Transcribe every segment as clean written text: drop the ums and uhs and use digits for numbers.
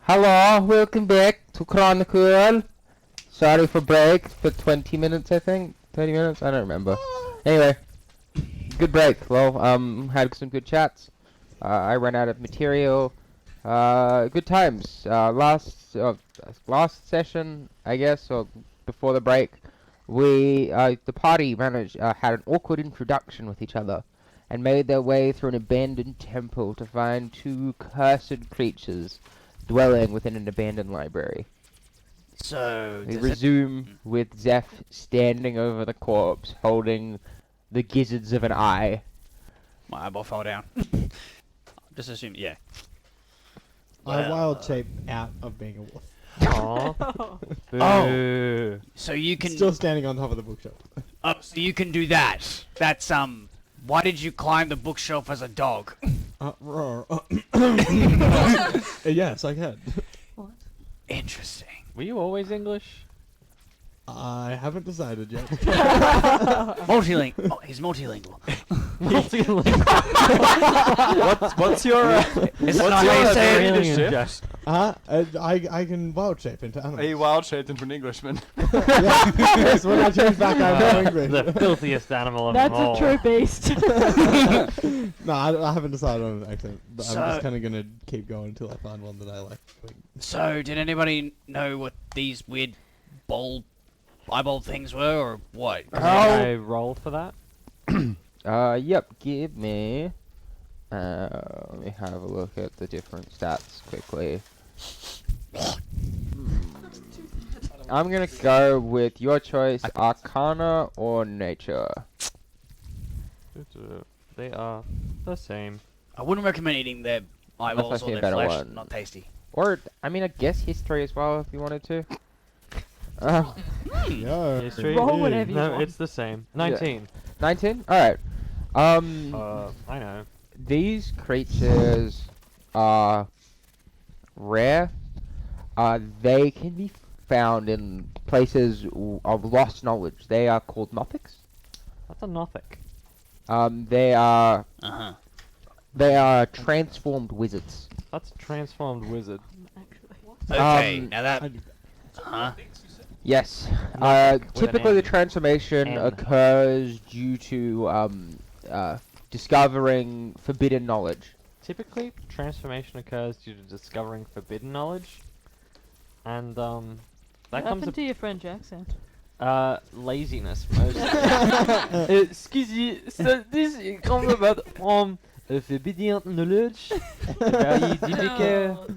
Hello, welcome back to Chronicle. Sorry for break for 20 minutes, I think. 30 minutes? I don't remember. Anyway, good break. Well, had some good chats. I ran out of material. Good times. Last session, I guess, or before the break, the party had an awkward introduction with each other and made their way through an abandoned temple to find two cursed creatures dwelling within an abandoned library. So, We resume with Zeph standing over the corpse, holding the gizzards of an eye. My eyeball fell down. Just assume, yeah. I wild shape out of being a wolf. Aww. Oh, so you can Still standing on top of the bookshelf. Oh, so you can do that. That's Why did you climb the bookshelf as a dog? Roar. Yes, I can. Interesting. Were you always English? I haven't decided yet. Multilingual. Oh, he's multilingual. What's your Is that not how you say it? leadership? I can wild shape into animals. He wild shaped into an Englishman. Yes, when I change back, I'm no English. The filthiest animal of That's them all. a true beast. No, I haven't decided on an accent. But I'm So- just kind of gonna keep going until I find one that I like. So, did anybody know what these weird eyeball things were, or what? Can I roll for that? Yep, give me... let me have a look at the different stats quickly. I'm gonna go with your choice, Arcana or Nature. They are the same. I wouldn't recommend eating their eyeballs actually or a their better flesh. one. Not tasty. Or, I mean, I guess History as well, if you wanted to. Yo. History? Roll whatever you No, want. it's the same. 19. 19? Alright. I know. These creatures are rare. They can be found in places of lost knowledge. They are called Nothics. That's a Nothic. They are transformed wizards. That's a transformed wizard. Okay, now I that. do Yes. With an Typically the N. transformation N. occurs due to discovering forbidden knowledge. Typically, transformation occurs due to discovering forbidden knowledge. And, that What comes happened to your French accent? laziness mostly. Excuse me, so this comes about from forbidden knowledge. Very difficult.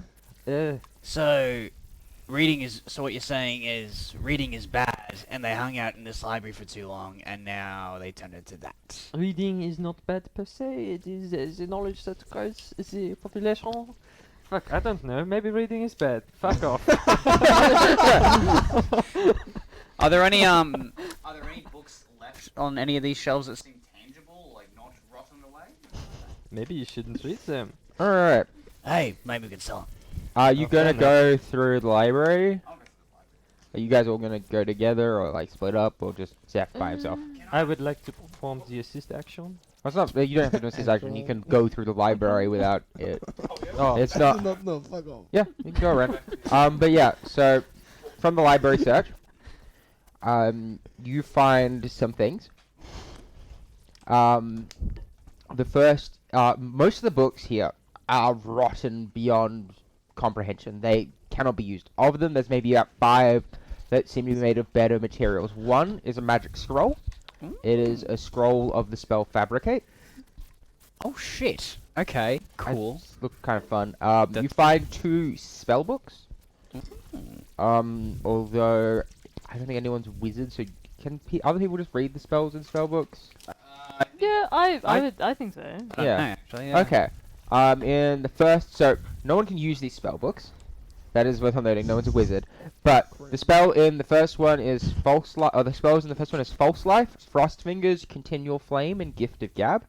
So, so what you're saying is reading is bad, and they hung out in this library for too long, and now they turned into that. Reading is not bad per se, it is the knowledge that grows the population. Fuck, I don't know, maybe reading is bad. Fuck off. Are there any books left on any of these shelves that seem tangible, like not rotten away? Maybe you shouldn't read them. Alright. Hey, maybe we could sell them. Are you Okay, gonna no. go through the library? I'll go to the library. Are you guys all gonna go together, or like split up, or just Zeph by himself? I would like to perform the assist action. Well, it's not. You don't have to do this action. You can go through the library without it. Oh, It's not. No, fuck off. Yeah, you can go around. But yeah. So from the library search, you find some things. The first, most of the books here are rotten beyond comprehension. They cannot be used. Of them, there's maybe about 5 that seem to be made of better materials. One is a magic scroll. It is a scroll of the spell Fabricate. Oh shit. Okay, cool. Look kind of fun. You find 2 spell books. Although I don't think anyone's wizard, so can other people just read the spells in spell books? Yeah, I think so. I don't know, Yeah. actually, yeah. Okay. In the first, so no one can use these spell books. That is worth noting. No one's a wizard. But the spell in the first one is false life. The spells in the first one is false life, frost fingers, continual flame, and gift of gab.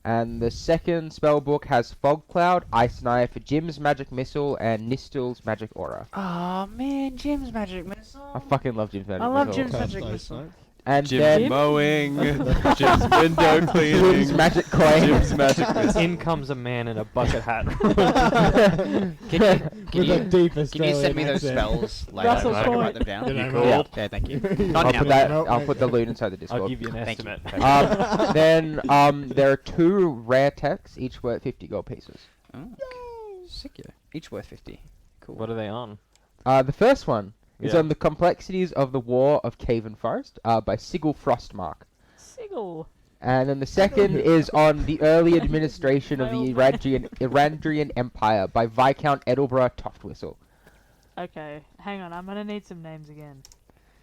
And the second spell book has fog cloud, ice knife, Jim's magic missile, and Nistel's magic aura. Aw man, Jim's magic missile. I fucking love Jim's magic I missile. love Jim's Cast magic ice missile. knife. And Jim's then mowing. Jim's window cleaning. Jim's magic coin. Jim's magic missile. In comes a man in a bucket hat. Can you, With a deep can you Australian send me those accent. spells later? Russell so I can Point. write them down? You know, cool. mate. Yeah, thank you. I'll Not put now. that. No, I'll no. put the loot inside the Discord. I'll give you an Thank you. estimate. Then there are 2 rare texts, each worth 50 gold pieces. Oh, okay. Sick, yeah. Each worth 50. Cool. What are they on? The first one is Yeah. on the complexities of the War of Cave and Forest by Sigil Frostmark. Sigil. And then the second is on the early administration of the Irandrian Empire by Viscount Edelborough Toftwhistle. Okay, hang on. I'm gonna need some names again.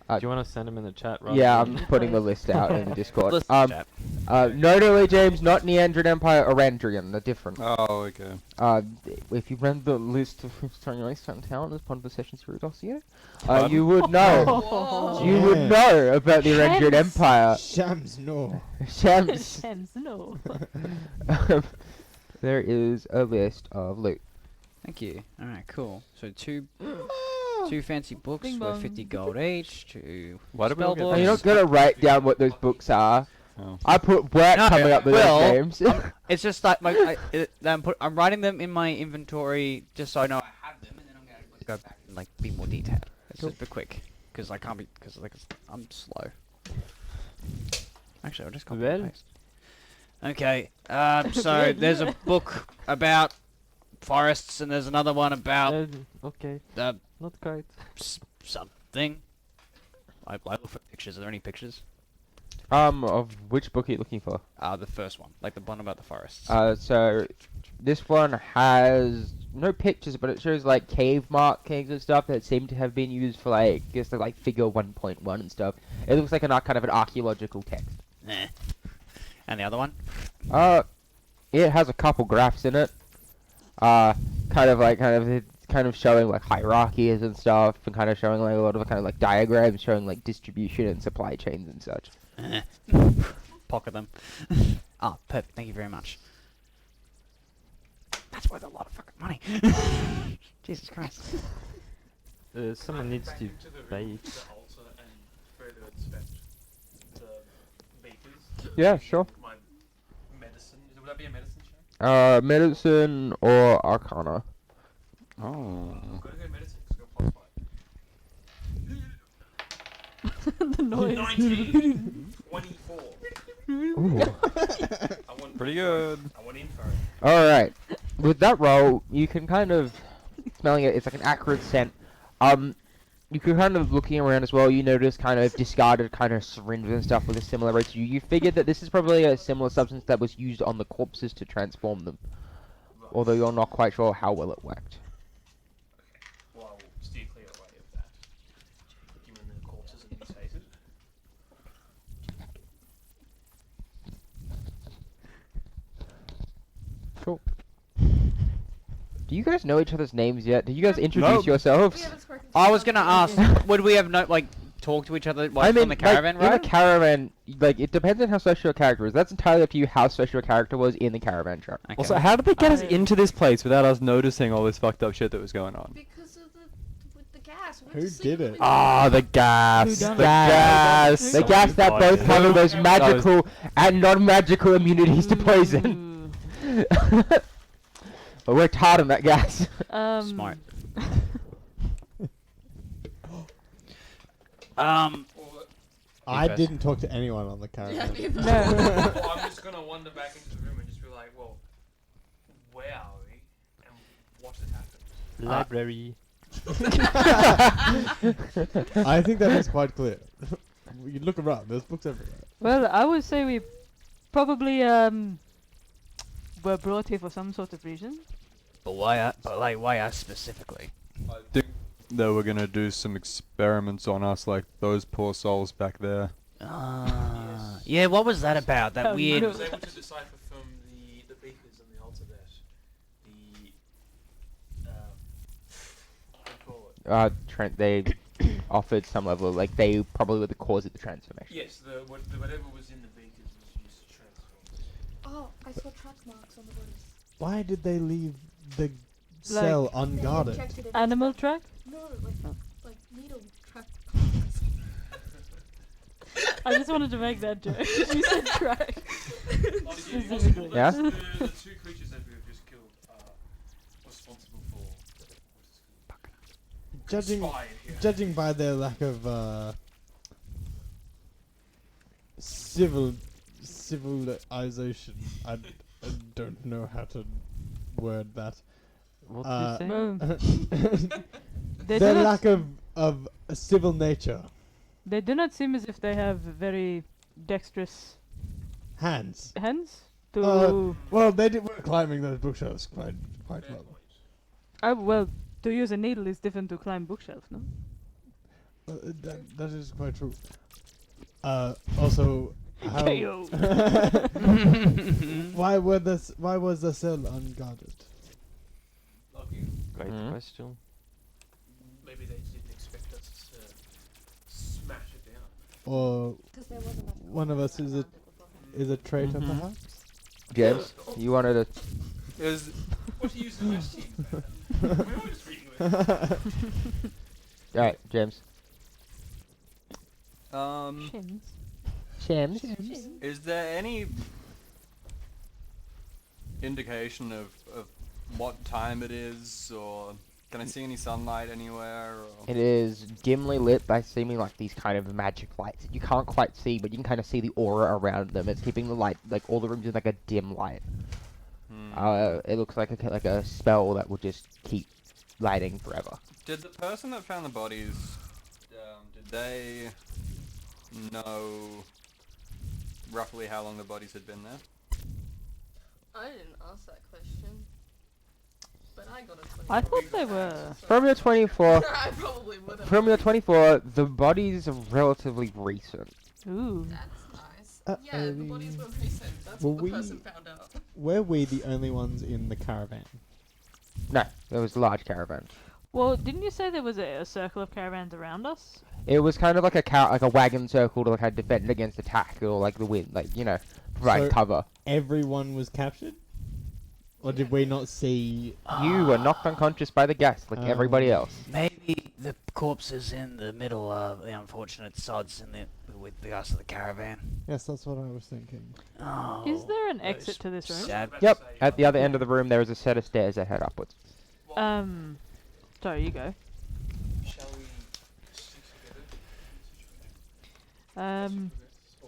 Do you want to send them in the chat? Rather Yeah, than- I'm putting the list out in the Discord. Listen, chat. No, no, James, not Neandrian Empire, Irandrian, they're different. Oh, okay. If you read the list of starting race talent as part of the session series dossier, Pardon? you would know. Oh. You would know about the Irandrian Shams. Empire. Shams, no. Shams. Shams, no. There is a list of loot. Thank you. Alright, cool. So two fancy books Bing worth bong. 50 gold each, 2 Why did we all spell get Now, you're books. not gonna write down what those books are. Oh. I put work No, coming up with well, those names. It's just like I'm writing them in my inventory just so I know I have them, and then I'm gonna go back and like be more detailed. It's just be quick, because I can't be, because like I'm slow. Actually, I'll just copy and Well. paste. Okay, so there's a book about forests, and there's another one about Okay, uh, not quite. something. I look for pictures. Are there any pictures? Of which book are you looking for? The first one, like the one about the forests. So this one has no pictures, but it shows like cave markings and stuff that seem to have been used for like, I guess like figure 1.1 and stuff. It looks like kind of an archaeological text. Nah. And the other one? It has a couple graphs in it. It's kind of showing like hierarchies and stuff, and kind of showing like a lot of kind of like diagrams showing like distribution and supply chains and such. Pocket them. Oh, perfect. Thank you very much. That's worth a lot of fucking money. Jesus Christ. Someone needs to bait. Yeah, sure. My medicine. Would that be a medicine check? Medicine or Arcana. Oh. I'm gonna go medicine. Just go +5. The noise. 19. 24. Ooh. I want Pretty good. I want info. All right. With that roll, you can kind of smelling it. It's like an acrid scent. You can kind of looking around as well. You notice kind of discarded kind of syringes and stuff with a similar residue. You figured that this is probably a similar substance that was used on the corpses to transform them, Right. although you're not quite sure how well it worked. Okay. Well, I will steer clear away of that. Given the corpses are mutated. Cool. Do you guys know each other's names yet? Did you guys introduce Nope. yourselves? I was gonna ask, would we have talk to each other on the caravan like, in ride? the caravan, like, it depends on how special your character is. That's entirely up to you how special your character was in the caravan truck. Okay. Also, how did they get us I- into this place without us noticing all this fucked up shit that was going on? Because of with the gas. We went Who to sleep did with it? the Ah, the gas. Who The done it? gas. The gas that Oh, both yeah. cover those That was- magical and non-magical immunities to poison. Ooh. I worked hard on that gas. Smart. I Yes. didn't talk to anyone on the caravan. Yeah, Well, I'm just gonna wander back into the room and just be like, well, where are we? And what has happened? Library. I think that is quite clear. You look around, there's books everywhere. Well, I would say we probably were brought here for some sort of reason. But why us specifically? I think they were gonna do some experiments on us, like those poor souls back there. Ah, yeah. What was that about? That Oh, weird. I no. was able to decipher from the beakers and the altar that what do you call it? Trent, they offered some level of, like, they probably were the cause of the transformation. Yes, whatever was in the beakers was used to transform. Oh, I saw track marks on the bodies. Why did they leave the cell They unguarded? injected it Animal into- track? No, like needle track. I just wanted to make that joke. You said cry. Specifically. Yeah? The two creatures that we've just killed are responsible for Judging conspired here. judging by their lack of civilization, I don't know how to word that. What Uh, do you Well, say? they Their do not. lack of a civil nature. They do not seem as if they have very dexterous Hands. hands to. Well, they were climbing those bookshelves quite well. Well, to use a needle is different to climb bookshelf, no? That is quite true. Also, how, KO. why was the cell unguarded? Lucky. Great Mhm. question. Maybe they didn't expect us to smash it down. Or Because there wasn't enough one of us is a traitor, Mhm. perhaps? James, you wanted to. Is What do you use the rest team for? We were just reading with. Alright, James. Chins. James? is there any indication of what time it is, or can I see any sunlight anywhere? Or It is dimly lit by seeming like these kind of magic lights that you can't quite see, but you can kind of see the aura around them. It's keeping the light, like all the rooms in like a dim light. It looks like a spell that will just keep lighting forever. Did the person that found the bodies, did they know roughly how long the bodies had been there? I didn't ask that question. But I got a 24. I thought they were. From your 24, I probably would have. from your 24, the bodies are relatively recent. Ooh. That's nice. Yeah, the bodies were recent. That's Were what the we- person found out. Were we the only ones in the caravan? No, there was a large caravan. Well, didn't you say there was a circle of caravans around us? It was kind of like a wagon circle to like kind of defend against attack or like the wind, like provide So- cover. Everyone was captured? Or did we not see... You were knocked unconscious by the gas, like everybody else. Maybe the corpses in the middle are the unfortunate sods with the rest of the caravan. Yes, that's what I was thinking. Oh, Is there an those exit to this room? sad. Yep, at the other end of the room there is a set of stairs that head upwards. Sorry, you go. Shall we stick together?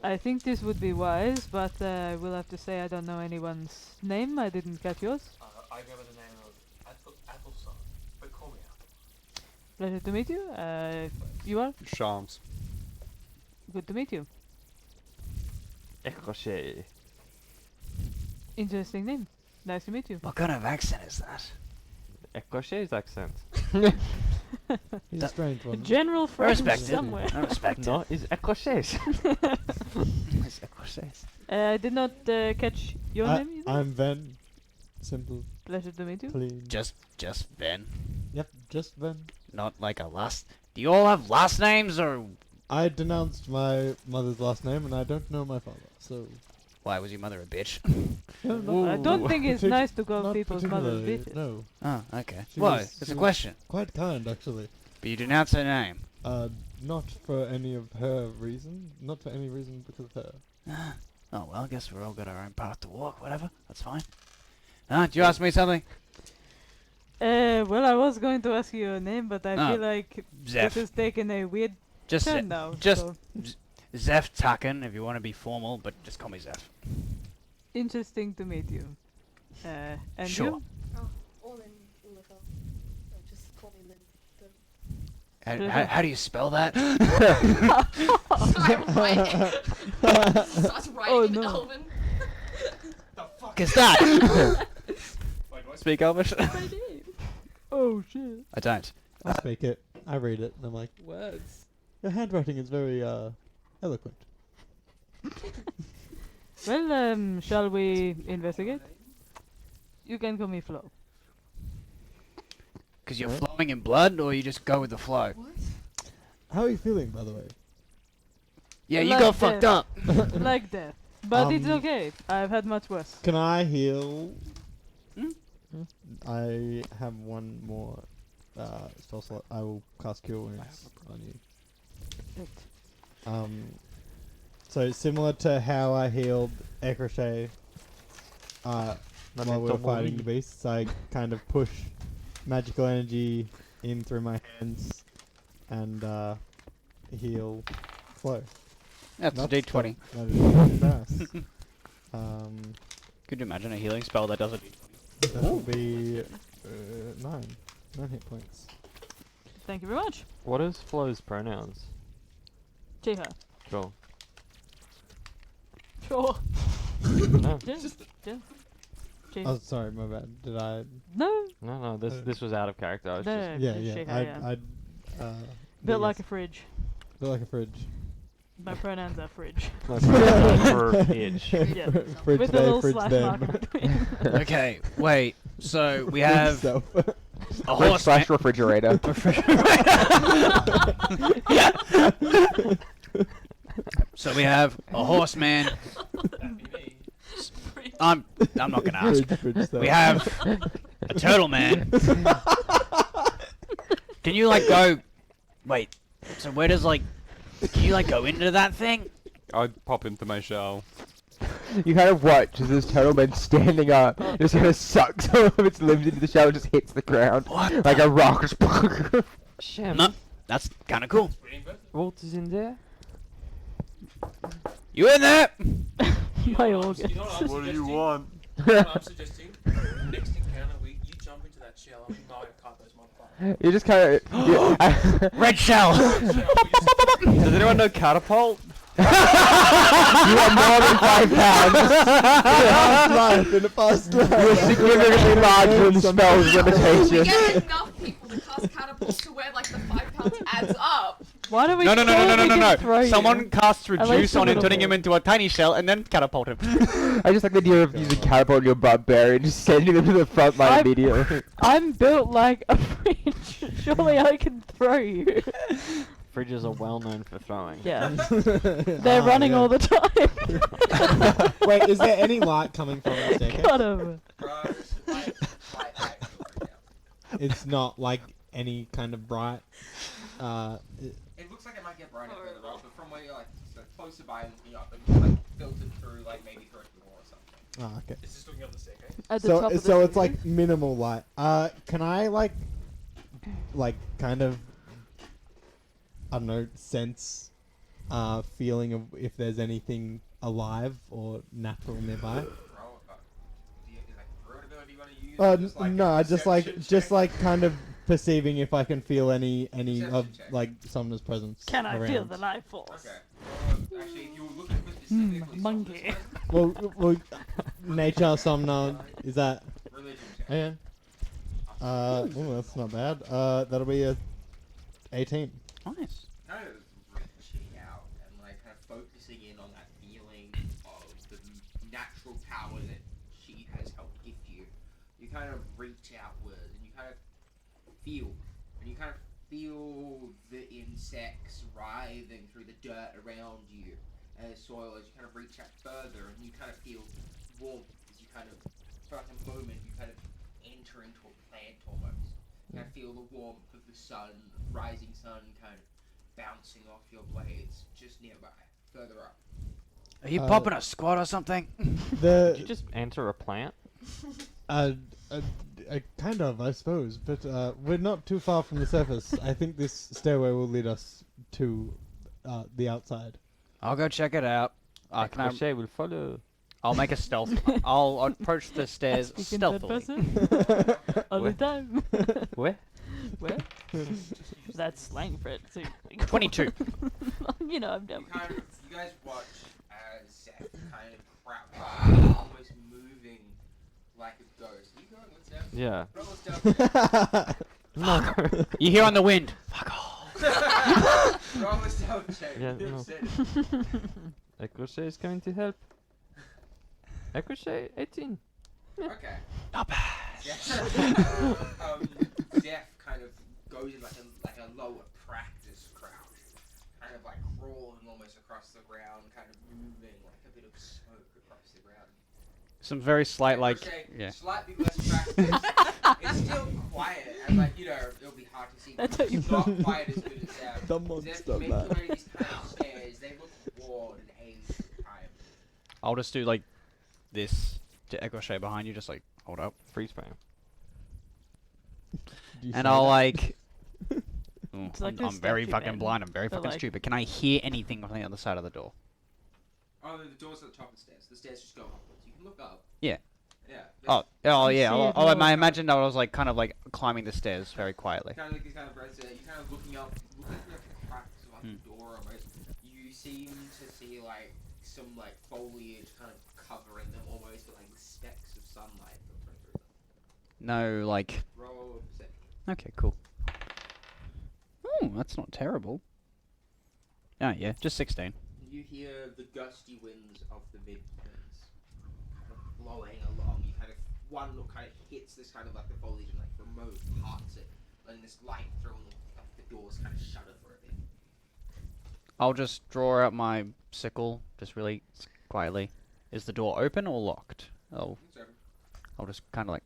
I think this would be wise, but I will have to say I don't know anyone's name. I didn't catch yours. I go by the name of Appleson, but call me Apple. Pleasure to meet you. You are? Shams. Good to meet you. Ricochet. Interesting name. Nice to meet you. What kind of accent is that? Ricochet's accent. He's a strange A one. general I French respect it. somewhere. I respect it. No, it's Ricochet. It's Ricochet. I did not catch your name either. I'm Ven. Simple, Pleasure to meet you. clean. Just Ben. Yep, just Ven. Not like a last. Do you all have last names, or I denounced my mother's last name and I don't know my father, so... why was your mother a bitch? No, I don't think it's Partic- nice to call not people's mothers particularly, bitches. No, Oh, okay. She Why? was- It's she a was- question. quite kind actually. But you denounce her name. Not for any of her reason. Not for any reason because of her. Oh well, I guess we're all got our own path to walk. Whatever. That's fine. Do you ask me something? Well, I was going to ask you your name, but I Ah, feel like Zeph. this has taken a weird Just turn now. just- so Zeph Takken, if you want to be formal, but just call me Zeph. interesting to meet you. And Sure. you? Oh, all in Ulithel. So just call me Lynn. How do you spell that? Starts writing Oh, in no. Elven. Guess that. Wait, do I Speak Elvish? I did. Oh shit. I don't. I speak it. I read it. And I'm like, Words. your handwriting is very eloquent. Well, shall we investigate? You can call me Flo. Because you're flowing in blood, or you just go with the flow? What? How are you feeling, by the way? Yeah, you Like got fucked death. up. Like that. But it's Um, okay. I've had much worse. Can I heal? Hmm? I have one more spell slot. I will cast Cure Wounds on you. Right. So similar to how I healed Ecrochet while we were fighting the beasts, I kind of push magical energy in through my hands and heal Flo. That's a That's D20. That is nice. Could you imagine a healing spell that does a D20? That will be 9 hit points. Thank you very much. What is Flo's pronouns? She, her. Sure. Sure. No. Yeah. Yeah. She. Oh, sorry, my bad. Did I? No. No, this was out of character. I was No. just Yeah, it's yeah. she, her, yeah. Built Built like a fridge. built like a fridge. My pronouns are fridge. my pronouns for itch. Yeah. Fridge With a day, little fridge slash them. mark in between. Okay, wait. So we have So- a Fridge horse. slash refrigerator. So we have a horseman. I'm not gonna ask. fridge We have a turtle man. Can you like go? Wait. So where does like? Can you like go into that thing? I'd pop into my shell. You kind of watch as this turtle man standing up, just kind of sucks some of its limbs into the shell and just hits the ground like a rock. Shem. No, that's kind of cool. Walter's in there. You in there? My organs. You know what I'm What do you suggesting? want? You know what I'm suggesting? Next encounter, you jump into that shell and Mario Kart those motherfuckers. You just kind of. Red shell. Does anyone know catapult? You are more than 5 pounds. Past life in the past life. You're significantly larger than the spell's We limitation. get enough people to cast catapults to where like the 5 pounds adds up. Why do we? No. Throw you? Someone casts least reduce a on him, little turning bit. him into a tiny shell, and then catapult him. I just like the idea of using catapult your barbarian, just sending them to the front line I'm- immediately. I'm built like a fridge. Surely I can throw you. Fridges are well known for throwing. Yeah. They're running all the time. Wait, is there any light coming from the staircase? Got him. It's not like any kind of bright. It looks like it might get brighter further up, but from where you're like so closer by and looking up, it's like filtered through like maybe through a door or something. Oh, okay. It's just looking up the staircase. At the top So of the so it's staircase. like minimal light. Can I like kind of I don't know sense feeling of if there's anything alive or natural nearby? Is like road ability you want to use? or just, like, No, a I just like perception check? kind of perceiving if I can feel any Perception of check. like summoner's presence. Can I around. feel the life force? Okay. Well, actually, if you were looking for specifically monkey. Well, nature summoner is that? religion check. Yeah. Oh, that's not bad. That'll be a 18. Nice. Kind of reaching out and like kind of focusing in on that feeling of the natural power that she has helped gift you. You kind of reach outward and you kind of feel, the insects writhing through the dirt around you and the soil as you kind of reach out further, and you kind of feel warmth as you kind of, for like a moment, you kind of enter into a plant almost. You kind of feel the warmth of the sun, rising sun, kind of bouncing off your blades just nearby, further up. Are you popping a squat or something? Did you just enter a plant? Kind of, I suppose, but we're not too far from the surface. I think this stairway will lead us to the outside. I'll go check it out. Can I? Crochet will follow. I'll make a stealth. I'll approach the stairs Speak in third stealthily. person. All the Where? time. Where? Where? That's slang for it. So 22. You know, I'm done. You guys watch as Seth kind of crouches, almost moving like a ghost. Are you going with Seth? Yeah. Roll a stealth check. No. You hear on the wind. Fuck off. Roll a stealth check. Yeah, You no. said it. A crochet is going to help. A crochet 18. Okay. Not bad. Zeph kind of goes in like a lower practice crouch, kind of like crawling almost across the ground, kind of moving like a bit of smoke across the ground. Some very slight, like, Crochet, yeah. slightly less practice. It's still quiet, and like it'll be hard to see. That's but what you it's not quite as good as Zeph. The Zeph monster making man. one of these kind of stairs, they look worn and aged. I'll just do like this to Equichet behind you, just like hold up. Freeze frame. Do you And say I'll that? like. It's like I'm the very statue fucking man, blind. I'm very but, fucking like- stupid. Can I hear anything on the other side of the door? Oh, the door's at the top of the stairs. The stairs just go upwards. You can look up. Yeah. Yeah. Oh, oh You yeah. see Oh, it oh, all. I imagined I was like kind of like climbing the stairs very quietly. Kind of like these kind of birds there. You're kind of looking up, looking at the cracks of like the door almost. You seem to see like some like foliage kind of covering them almost, but like specks of sunlight filtering through them. No, like. Roll perception. Okay, cool. Oh, that's not terrible. Ah, yeah, just 16. You hear the gusty winds of the mid-plains kind of blowing along. You kind of one look kind of hits this kind of like the foliage and like remote parts it, letting this light through and like the doors kind of shudder for a bit. I'll just draw out my sickle, just really quietly. Is the door open or locked? Oh, It's open. I'll just kind of like.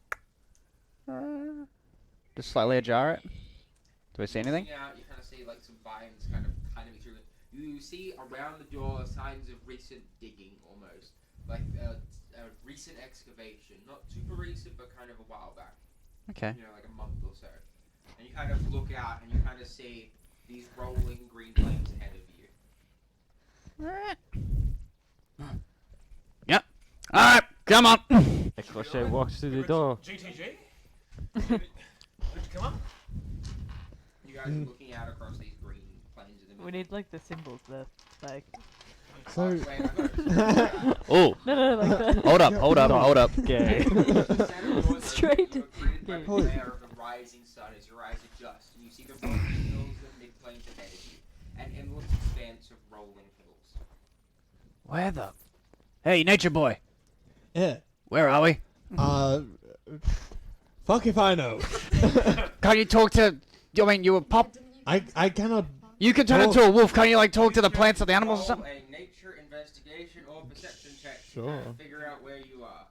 Just slightly ajar it. Do I see anything? Looking out, you kind of see like some vines kind of through it. You see around the door signs of recent digging almost. Like a recent excavation. Not super recent, but kind of a while back. Okay. You know, like a month or so. And you kind of look out and you kind of see these rolling green plains ahead of you. Yep. Alright, come on! Equichet walks to the door. GTG? Good to come up? You guys are looking out across these green plains in the middle. We need like the symbols there, like. So- Wait, I've got Oh! No, like that. Hold up, hold up, hold up. Gay. Straight. By the glare of the rising sun as your eyes adjust, and you see the rolling hills of mid-plains ahead of you, an endless expanse of rolling hills. Where the? Hey, nature boy! Yeah. Where are we? Fuck if I know. Can't you talk to? I mean, you were pop. I cannot. You can turn into a wolf. Can't you like talk to the plants or the animals or Roll something? a nature investigation or perception check to Sure. kind of figure out where you are.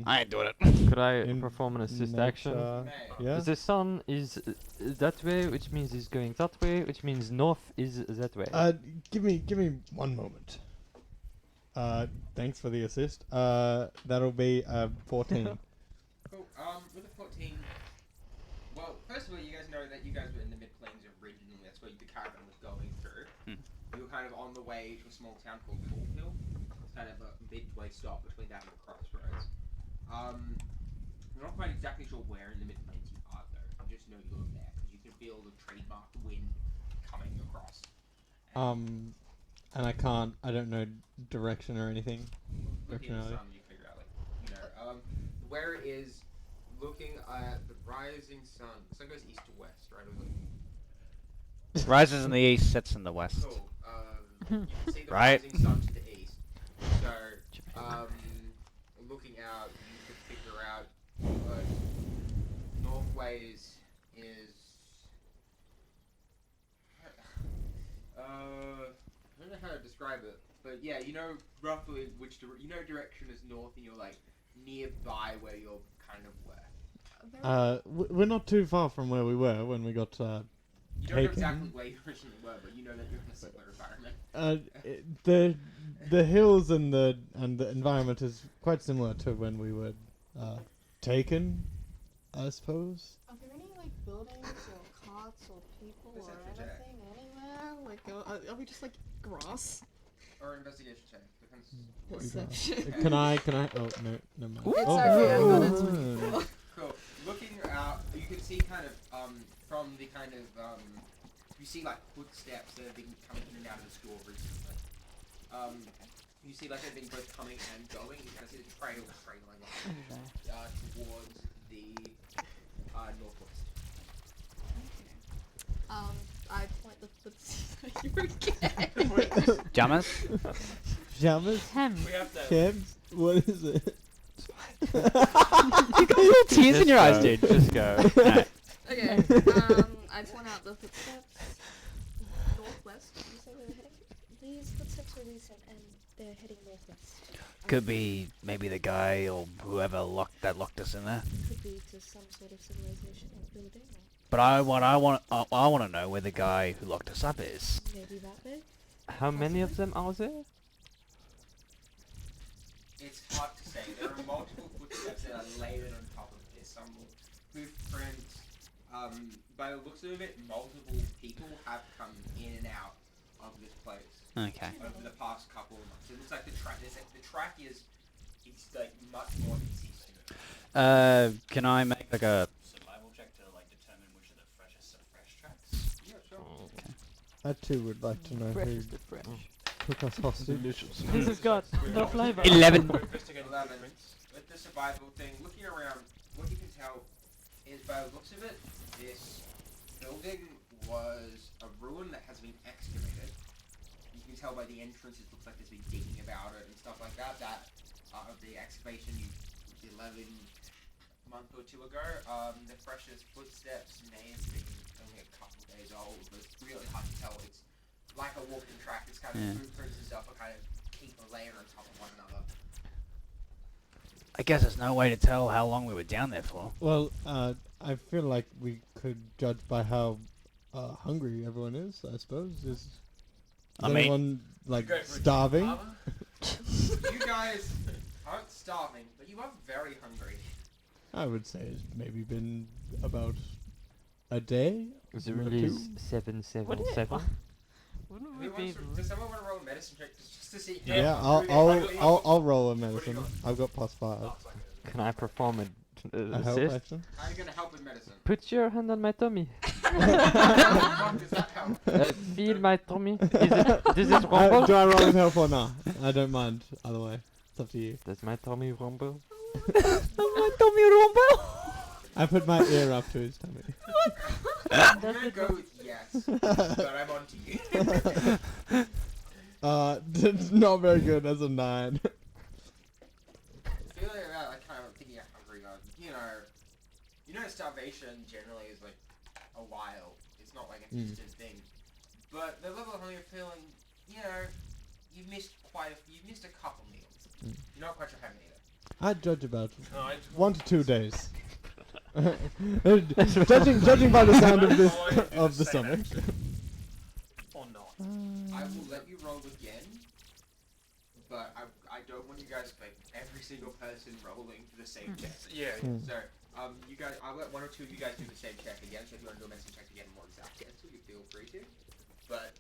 I ain't doing it. Could I In perform an assist action? nature- May. Yeah. The sun is that way, which means it's going that way, which means north is that way. Give me 1 moment. Thanks for the assist. That'll be 14. Cool. With a 14. Well, first of all, you guys know that you guys were in the mid-plains originally. That's where the caravan was going through. You were kind of on the way to a small town called Tallhill. It's kind of a midway stop between that and the crossroads. You're not quite exactly sure where in the mid-plains you are, though. You just know you're there because you can feel the trademark wind coming across. And I don't know direction or anything. Looking at the Directionality. sun, you figure out, like, you know, where it is looking at the rising sun. The sun goes east to west, right? Or Rises in the east, sets in the west. cool. You can see the Right. rising sun to the east. So, looking out, you could figure out northways is. I don't know how to describe it, but yeah, you know roughly which direction is north, and you're like nearby where you're kind of where. We're not too far from where we were when we got You don't know taken. exactly where you originally were, but you know that you're in a similar environment. The hills and the environment is quite similar to when we were taken, I suppose. Are there any like buildings or carts or people or Perception check. anything anywhere? Like, are we just like grass? Or investigation check. Depends. Perception. Can I? Oh no, never mind. It's Oh, okay, I got it. oh. Cool. Looking out, you can see kind of from the kind of you see like footsteps that have been coming in and out of the store recently. You see like they've been both coming and going. You kind of see the trail trailing off, towards the northwest. I point the footsteps at you again. Jammers? Jammers? Hem. We have to. Cabs? What is it? You got little tears in your eyes, dude. Just go. Alright. Okay. I point out the footsteps northwest. Did you say they were heading? These footsteps are recent and they're heading northwest. Could be maybe the guy or whoever locked us in there. Could be to some sort of civilization or building, or But I want to know where the guy who locked us up is. maybe that big. How many of them are there? It's hard to say. There are multiple footsteps that are layered on top of this. Some hoof prints. By the looks of it, multiple people have come in and out of this place Okay. over the past couple of months. It looks like the track is it's like much more consistent. Can I make like a survival check to like determine which are the freshest of fresh tracks? Yeah, sure. Okay. I too would like to know Fresh who is the fresh. took us hostage. This has got no flavor. 11. 11. With the survival thing, looking around, what you can tell is by the looks of it, this building was a ruin that has been excavated. You can tell by the entrance, it looks like there's been digging about it and stuff like that. That of the excavation you did 11 month or two ago. The freshest footsteps may have been only a couple days old, but it's really hard to tell. It's like a walking track. It's kind of footprints and stuff are kind of keep a layer on top of one another. I guess there's no way to tell how long we were down there for. Well, I feel like we could judge by how hungry everyone is. I suppose is I mean- anyone like Go for a starving? drink, You guys aren't starving, but you are very hungry. I would say it's maybe been about a day. Is it or really two. 777? Wouldn't we Who be? wants to, does someone want to roll a medicine check just to see? Yeah, Yeah, how hungry they are? I'll roll a do you medicine. got? I've got +5. Oh, it's like Can I perform A a help assist? action. How are you going to help with medicine? Put your hand on my tummy. How does that help? Feel my tummy. Does it rumble? Do I roll with help or not? I don't mind. Either way, it's up to you. Does my tummy rumble? My tummy rumble. I put my ear up to his tummy. I'm going to go with yes, but I'm on to you. It's not very good as a 9. Feeling about like kind of thinking how hungry you are. You know, starvation generally is like a while. It's not like an instant thing. But the level of hunger you're feeling, you've missed a couple meals. You're not quite sure how many though. I'd judge about no, I just 1 to 2 days. judging by the sound of this I wanna do of the same stomach. action. Or not. I will let you roll again, but I don't want you guys like every single person rolling for the same check. Yeah. So you guys, I'll let 1 or 2 of you guys do the same check again. So if you want to do a medicine check to get more exact answer, you feel free to. But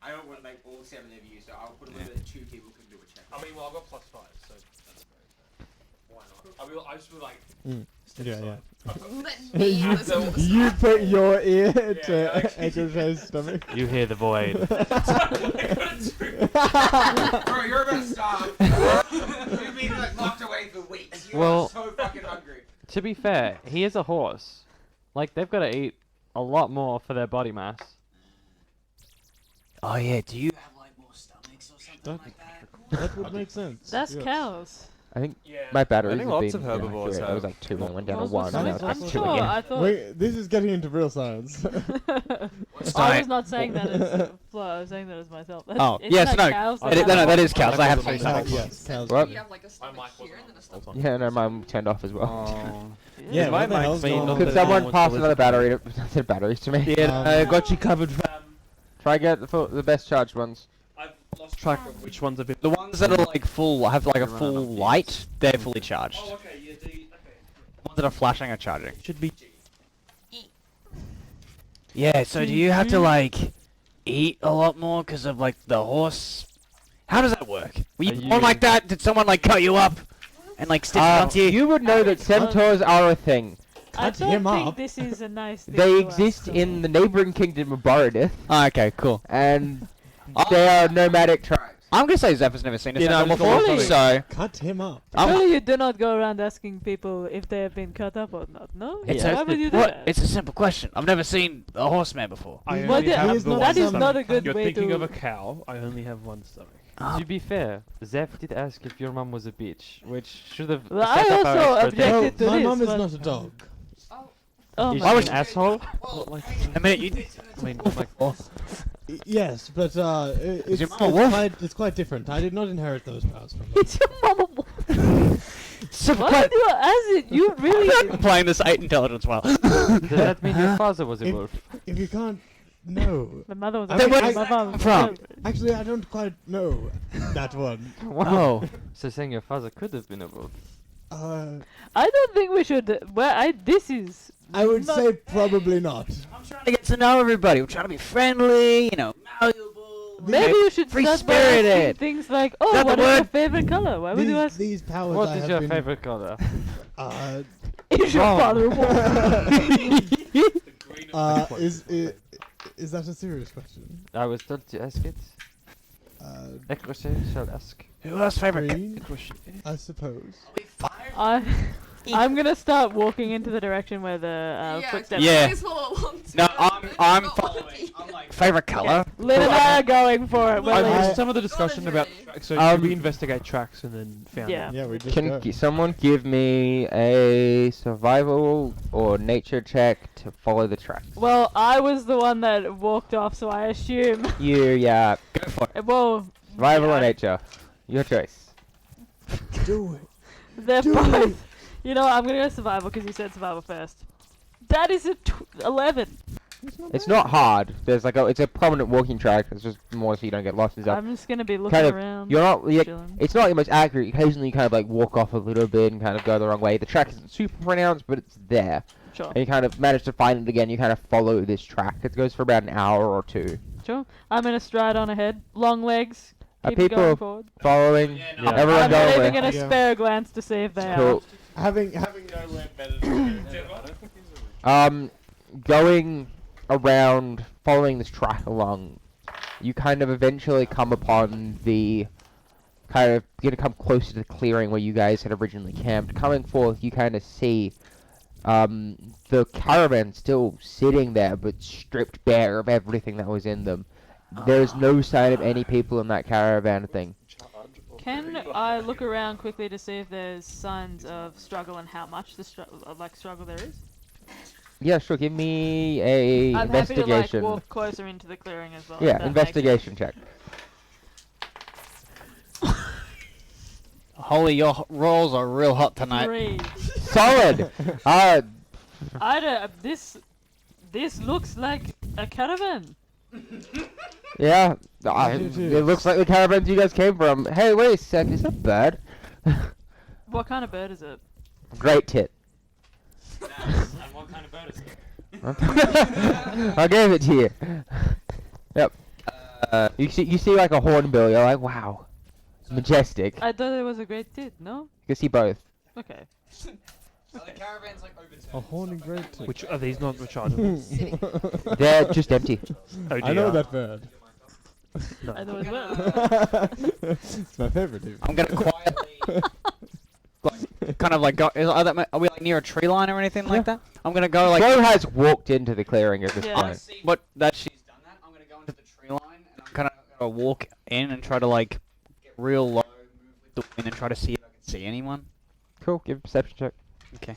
I don't want to make all 7 of you, so I'll put a little bit that 2 people can do a check. I mean, well, I've got +5, so that's very fair. Why not? I just feel like. Step Yeah, aside. yeah. I've got- Let me you, listen to the you song. put your ear Yeah, to like- Echo's stomach. You hear the void. Bro, you're about to starve. You've been like locked away for weeks. You Well- are so fucking hungry. To be fair, he is a horse. Like, they've got to eat a lot more for their body mass. Oh yeah. Do you have like more stomachs or something That- like that? That would make sense. That's yes. cows. I think Yeah. my batteries think have lots been of herbivores inaccurate. I was have like 2 and I went down to Cows 1 with and now it's stomachs? back I'm 2 sure. again. I thought. Wait, this is getting into real science. I was not saying that as a flaw. I was saying that as myself. That's, Oh, isn't yes, that no. Cows No, that is cows. I have some Cows, stomachs. yes, cows. What? You have like a My stomach mic here and then a wasn't stomach. Yeah, no, mine turned off as well. Oh. Yeah, my what the hell's mic's going on? been Could But someone then pass no another one's battery? I said batteries to me. Yeah, I got you covered. Try get the best charged ones. I've lost Track track of which ones have been. The ones that are like full, have like a Run out full of fumes. light. They're fully charged. Oh, okay. Yeah. Okay. The ones that are flashing are charging. Should be. Yeah. So do you have to like eat a lot more because of like the horse? How does that work? Were you Are born you- like that? Did someone like cut you up and like stitch it onto you? You would know that centaurs are a thing. I Cut don't him think up. this is a nice thing. They to exist ask, in the neighboring kingdom of Borodith, Oh, okay, cool. and they are nomadic tribes. I'm gonna say Zephyr's never seen a Yeah, no, centaur I'm just before, gonna so Cut him up. Surely you do not go around asking people if they have been cut up or not, no? It's Why a- would you do what? that? It's a simple question. I've never seen a horseman before. I Well, only yeah, have the that one is stomach. not a good You're way thinking to. of a cow. I only have one stomach. To be fair, Zeph did ask if your mum was a bitch, which should have. Well, I set up our also expectations. objected to my this, mum is but- not a dog. Oh Is my she was- an asshole? A minute, you. I mean, like, Yes, but your mum a wolf? it's quite different. I did not inherit those powers from her. It's your mama. Simple Why did you ask it? You really. I'm playing this 8 intelligence well. Does that mean your father was a If- wolf? If you can't No. My mother was I a mean, witch. I- My mom was from? Actually, I don't quite know that one. Wow. So saying your father could have been a wolf. I don't think we should. This is. I would not- say probably not. I'm trying to get to know everybody. We're trying to be friendly, you know, malleable. Maybe you should free start by asking spirited. things like, "Oh, that the what is your word? favorite color?" Why would you ask? These powers What I is have your been, favorite color? Is your father a wolf? Is that a serious question? I was told to ask it. Ekrochet shall ask. Who else favorite? Green, I suppose. I'm gonna start walking into the direction where the footsteps. Yeah. Please follow along No, too. I'm Not following. walking. I'm like favorite color. Lynn and I are going for it. Well, I We're missed like, some of the discussion about Honestly. tracks, so Um, we investigate tracks and then found Yeah. out. Yeah, we just Can go. someone give me a survival or nature check to follow the tracks? well, I was the one that walked off, so I assume. Yeah. Go for it. Well, Survival or yeah, nature? Your choice. Do it. they're Do both. it. You know, I'm gonna go survival because you said survival first. That is a 11. It's not hard. There's like it's a prominent walking track. It's just more so you don't get lost and stuff. I'm just gonna be looking Kind of- around. You're not. chilling. It's not the most accurate. Occasionally, you kind of like walk off a little bit and kind of go the wrong way. The track isn't super pronounced, but it's there. Sure. And you kind of manage to find it again. You kind of follow this track. It goes for about an hour or two. Sure. I'm gonna stride on ahead. Long legs. Are Keep it going people forward. following? Yeah, no. Everyone I'm not going even with? gonna Yeah. spare a glance to see if they are. Cool. Having no land better Going around, following this track along, you kind of eventually come upon the kind of gonna come closer to the clearing where you guys had originally camped. Coming forth, you kind of see the caravan still sitting there, but stripped bare of everything that was in them. There's no sign of any people in that caravan thing. Can I look around quickly to see if there's signs of struggle and how much the struggle there is? Yeah, sure. Give me a I'm happy to investigation. walk closer into the clearing as well. if Yeah, that investigation check. Holy, your rolls are real hot makes tonight. 3. Solid. I don't. This looks like a caravan. Yeah. It It looks like the caravans you guys came from. Hey, wait a sec. Is that a bird? What kind of bird is it? Great tit. And what kind of bird is it? I gave it to you. Yep. You see like a hornbill. You're like, wow, majestic. You I thought it was a great tit. No. can see both. Okay. Are the caravans like overturned? A horny great. Which are these not rechargeable? They're just empty. Oh dear. I know that bird. No. I thought it was well. It's my favorite. Dude. I'm gonna quietly, like, kind of like go. Are we like near a tree line or anything like that? I'm gonna go like. Flo has walked into the clearing at this Yeah. point. What that she's done that. I'm gonna go into the tree line and I'm kind of gonna walk in and try to like get real low, move with the wind, and try to see if I can see anyone. Cool. Give a perception check. Okay.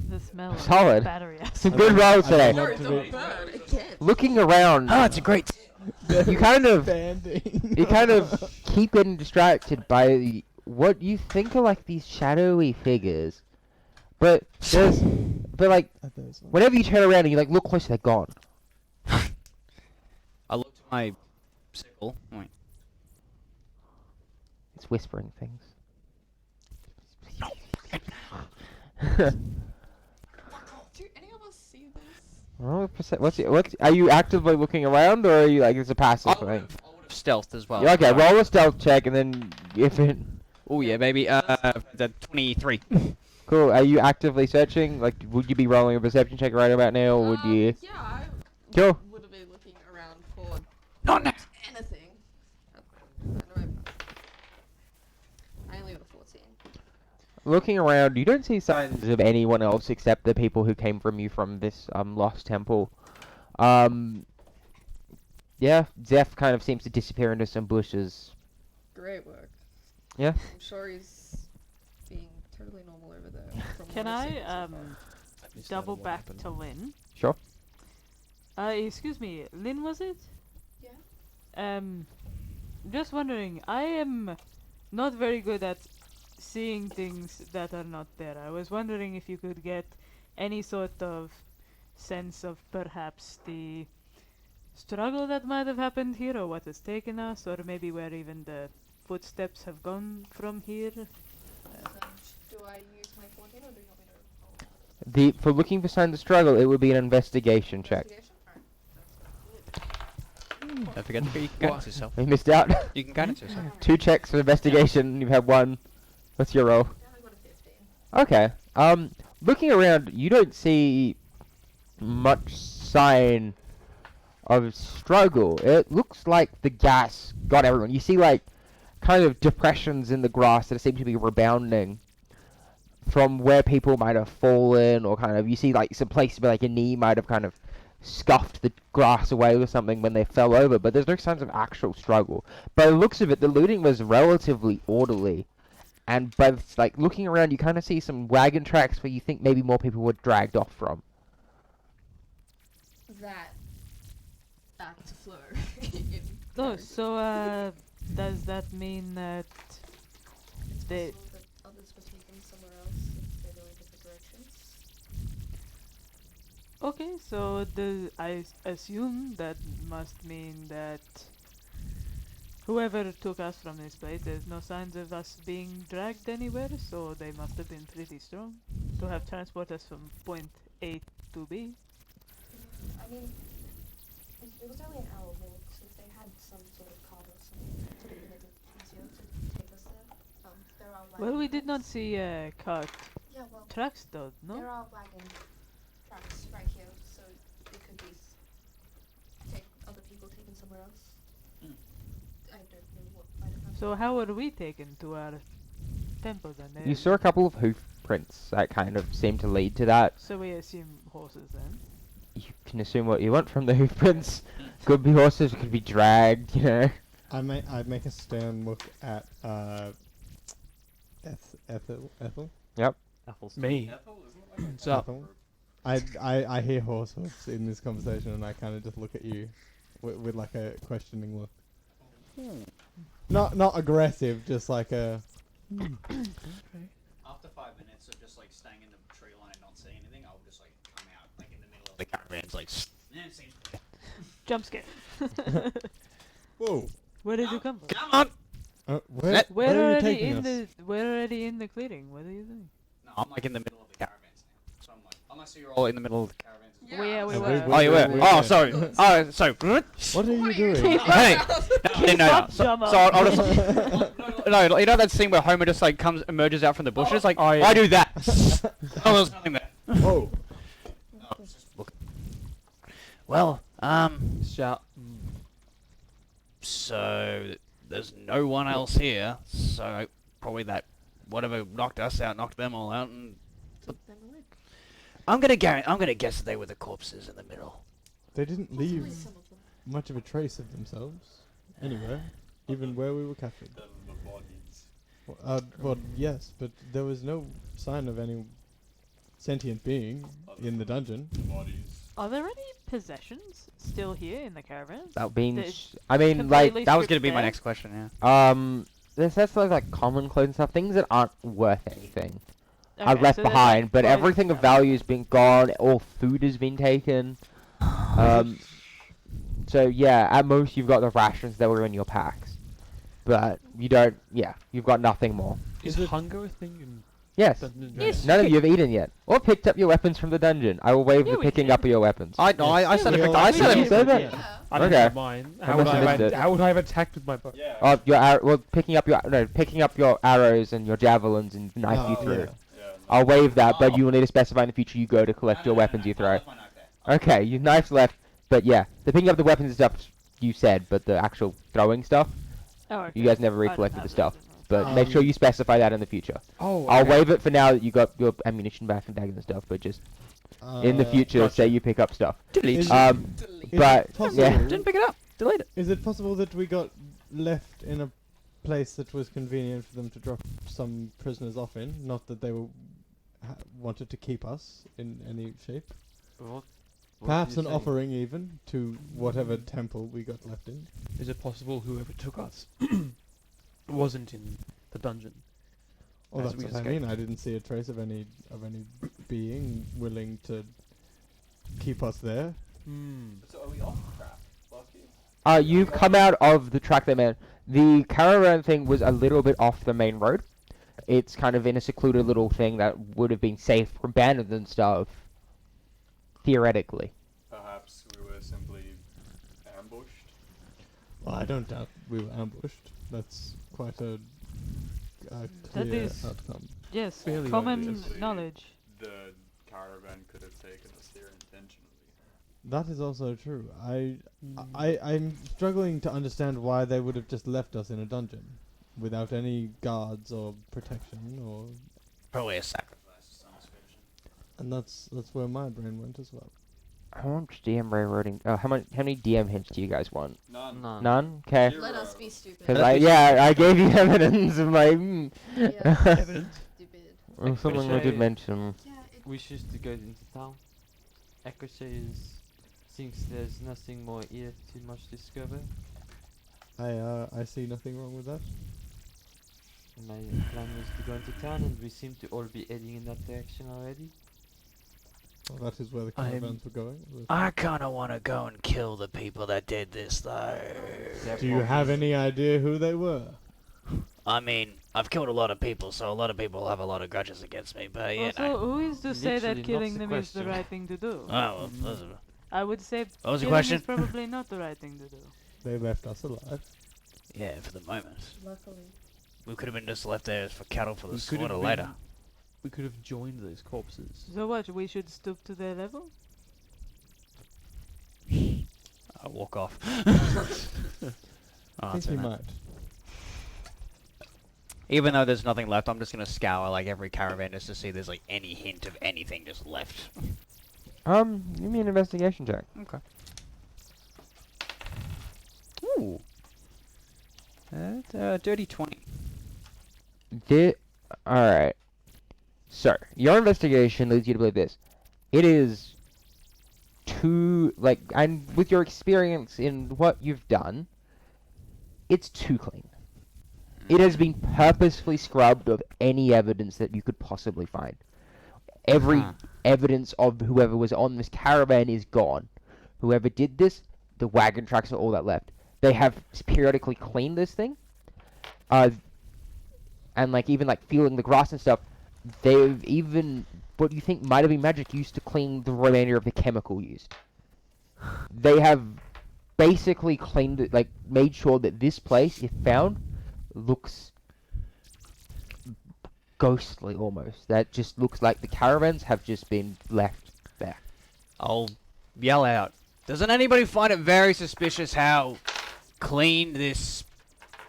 The smell of Solid. battery acid. Some good rolls today. love Sorry, to don't be- burn again. Looking around, Oh, it's a great. you kind of Banding. you kind of keep getting distracted by what you think are like these shadowy figures, but like whenever you turn around and you like look closer, they're gone. I looked at my sickle. Wait. It's whispering things. Do any of us see this? What's are you actively looking around, or are you like it's a passive I thing? would have stealthed as well. Yeah, okay, roll a stealth check and then if it. Oh yeah, baby. The 23. Cool. Are you actively searching? Like, would you be rolling a perception check right about now, or would you? Yeah, I Cool. would have been looking around for Not now. anything. Anyway, I only got a 14. Looking around, you don't see signs of anyone else except the people who came from you from this lost temple. Yeah, Zeph kind of seems to disappear into some bushes. Great work. Yeah. I'm sure he's being totally normal over there. From Can what I've seen I so far. double back to Lynn? Sure. Excuse me, Lynn, was it? Yeah. Just wondering. I am not very good at seeing things that are not there. I was wondering if you could get any sort of sense of perhaps the struggle that might have happened here, or what has taken us, or maybe where even the footsteps have gone from here? So, do I use my 14 or do you want me to roll? For looking for signs of struggle, it would be an investigation check. Investigation? Alright. Don't forget to guidance yourself. You missed out. You can guidance yourself. 2 checks for investigation. You've had 1. What's your roll? Yeah, I got a 15. Okay. Looking around, you don't see much sign of struggle. It looks like the gas got everyone. You see, like, kind of depressions in the grass that seem to be rebounding from where people might have fallen, or kind of, you see, like, some places where, like, a knee might have kind of scuffed the grass away or something when they fell over, but there's no signs of actual struggle. By the looks of it, the looting was relatively orderly. And by like looking around, you kind of see some wagon tracks where you think maybe more people were dragged off from. That back to Fleur. Oh, so does that mean that It's they? possible that others were taken somewhere else if they're going different directions. Okay, so I assume that must mean that whoever took us from this place, there's no signs of us being dragged anywhere, so they must have been pretty strong to have transported us from point A to B. I mean, it was only an hour walk, so if they had some sort of car or something, it would have been a bit easier to take us there. There are wagon Well, we did not tracks. see cart Yeah, well, tracks though, no? there are wagon tracks right here, so it could be other people taken somewhere else. I don't know what might have happened. So how were we taken to our temple then? You saw a couple of hoof prints that kind of seem to lead to that. So we assume horses then. You can assume what you want from the hoof prints. Could be horses, could be dragged, you know. I'd make a stern look at Ethel. Me. What's up? Ethel. I hear horse hoofs in this conversation, and I kind of just look at you with like a questioning look. Not aggressive, just like a. After 5 minutes of just like staying in the tree line and not seeing anything, I'll just like come out like in the middle of the caravans, like yeah, it seems clear. Jump scare. Whoa! Where did you come from? Come on! Where We're are you already taking in us? we're already in the clearing. What are you doing? No, I'm like in the middle of the caravans now. So I'm like, unless you're all in the middle of the caravans. Yeah, Well, yeah, we Oh, were. Oh, you were? we Oh, were. sorry. Oh, so. What are you doing? Hey, no. up, So Jumbo. I'll just. No, you know that scene where Homer just like emerges out from the bushes? Like, Oh, yeah. I do that. I was doing that. Oh. Well, Shout. so there's no one else here. So probably that whatever knocked us out knocked them all out, and Took them away. I'm gonna guess they were the corpses in the middle. They didn't Possibly leave some of them. much of a trace of themselves anywhere, even where we were captured. Well, yes, but there was no sign of any sentient being in the dungeon. Are there any possessions still here in the caravans? That being, They I mean, completely like, That was stripped gonna be my bare? next question. Yeah. there's that's like common clothes and stuff, things that aren't worth anything are Okay, left so there's, behind, like, but clothes everything of and value has been gone. All food has been taken. So yeah, at most you've got the rations that were in your packs, but you don't. Yeah, you've got nothing more. Is hunger a thing in Yes. Dungeons? Yes. None of you have eaten yet, or picked up your weapons from the dungeon. I will waive Yeah, the we picking did. up of your weapons. I said we I picked. all I did. said You I said that? Yeah. I didn't Okay. have mine. I How would must I have have missed it. how would I have attacked with my bow? Oh, well, picking up your arrows and your javelins and knife Oh, you through. yeah. I'll waive that, but you will need to specify in the future you go to collect your weapons you throw. Okay, your knife's left, but yeah, the picking up the weapons and stuff you said, but the actual throwing stuff, Oh, okay. you guys never I don't recollected have the those stuff. as well. But make sure you specify that in the future. Oh, I'll okay. waive it for now that you got your ammunition back and daggers and stuff, but just in the future, gotcha. say you pick up stuff. Delete. Is Um, it but possible- yeah, Didn't pick it up. Delete it. Is it possible that we got left in a place that was convenient for them to drop some prisoners off in? Not that they were wanted to keep us in any shape. What Perhaps are an you saying? offering even to whatever temple we got left in. Is it possible whoever took us wasn't in the dungeon? Well, As that's we what I mean. I didn't see a trace of any being willing to keep us there. So are we off track, Lucky? You've come out of the track they made. The caravan thing was a little bit off the main road. It's kind of in a secluded little thing that would have been safe from bandits and stuff. Theoretically. Perhaps we were simply ambushed. Well, I don't doubt we were ambushed. That's quite a That clear is- outcome. Yes, Fairly common obviously. knowledge. The caravan could have taken us here intentionally. That is also true. I'm struggling to understand why they would have just left us in a dungeon without any guards or protection, or Probably a sacrifice of some description. and that's where my brain went as well. How much DM railroading? How many DM hints do you guys want? None. None. None? Okay. Let us be stupid. Because I gave you evidence of my Yeah. Evidence. Stupid. or something I did mention. Yeah, We should to go into town. Echo says thinks there's nothing more here too much to discover. I see nothing wrong with that. My plan was to go into town, and we seem to all be heading in that direction already. Well, that is where the I'm- caravans were going. I kind of want to go and kill the people that did this, though. Do you have any idea who they were? I mean, I've killed a lot of people, so a lot of people have a lot of grudges against me, but you Also, know. who is to say that Literally, killing not the them is the question. right thing to do? Oh, well, those are- I would say What was the killing question? is probably not the right thing to do. They left us alive. yeah, for the moment. luckily. We could have been just left there for cattle for the We could have slaughter later. We could have joined those corpses. So what, we should stoop to their level? I walk off. I think you might. Even though there's nothing left, I'm just gonna scour like every caravan just to see if there's like any hint of anything just left. Give me an investigation check. Okay. Ooh. That's dirty 20. Alright. So, your investigation leads you to believe this. It is too, and with your experience in what you've done, it's too clean. It has been purposefully scrubbed of any evidence that you could possibly find. Every evidence of whoever was on this caravan is gone. Whoever did this, the wagon tracks are all that left. They have periodically cleaned this thing. And even feeling the grass and stuff, they've even what you think might have been magic used to clean the remainder of the chemical used. They have basically cleaned it, made sure that this place, if found, looks ghostly almost. That just looks like the caravans have just been left there. I'll yell out. Doesn't anybody find it very suspicious how clean this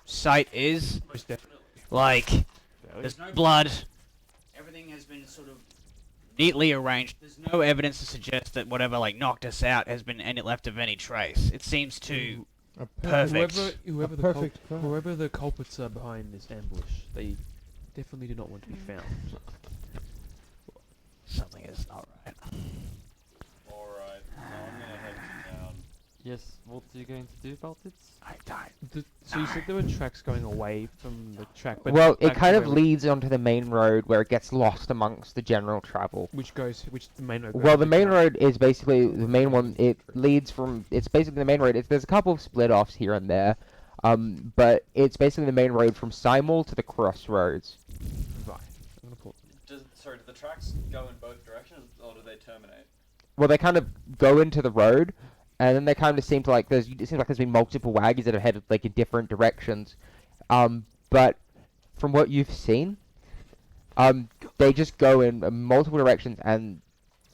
site is? Most definitely. Like, there's no blood. Everything has been sort of neatly arranged. There's no evidence to suggest that whatever knocked us out has been any left of any trace. It seems to A perfect. Whoever the perfect crime. whoever the culprits are behind this ambush, they definitely do not want to be found. Something is not right. Alright, now I'm gonna head to town. Yes, what are you going to do about it? I died. So you said there were tracks going away from the track, but Well, it back to kind of where we- leads onto the main road where it gets lost amongst the general travel. which the main road. goes Well, the to main town. road is basically the main one. It leads from. It's basically the main road. There's a couple of split offs here and there, but it's basically the main road from Simul to the crossroads. Right. I'm gonna pull. Do the tracks go in both directions, or do they terminate? Well, they kind of go into the road, and then they kind of seem to it seems like there's been multiple wagons that have headed in different directions. But from what you've seen, they just go in multiple directions, and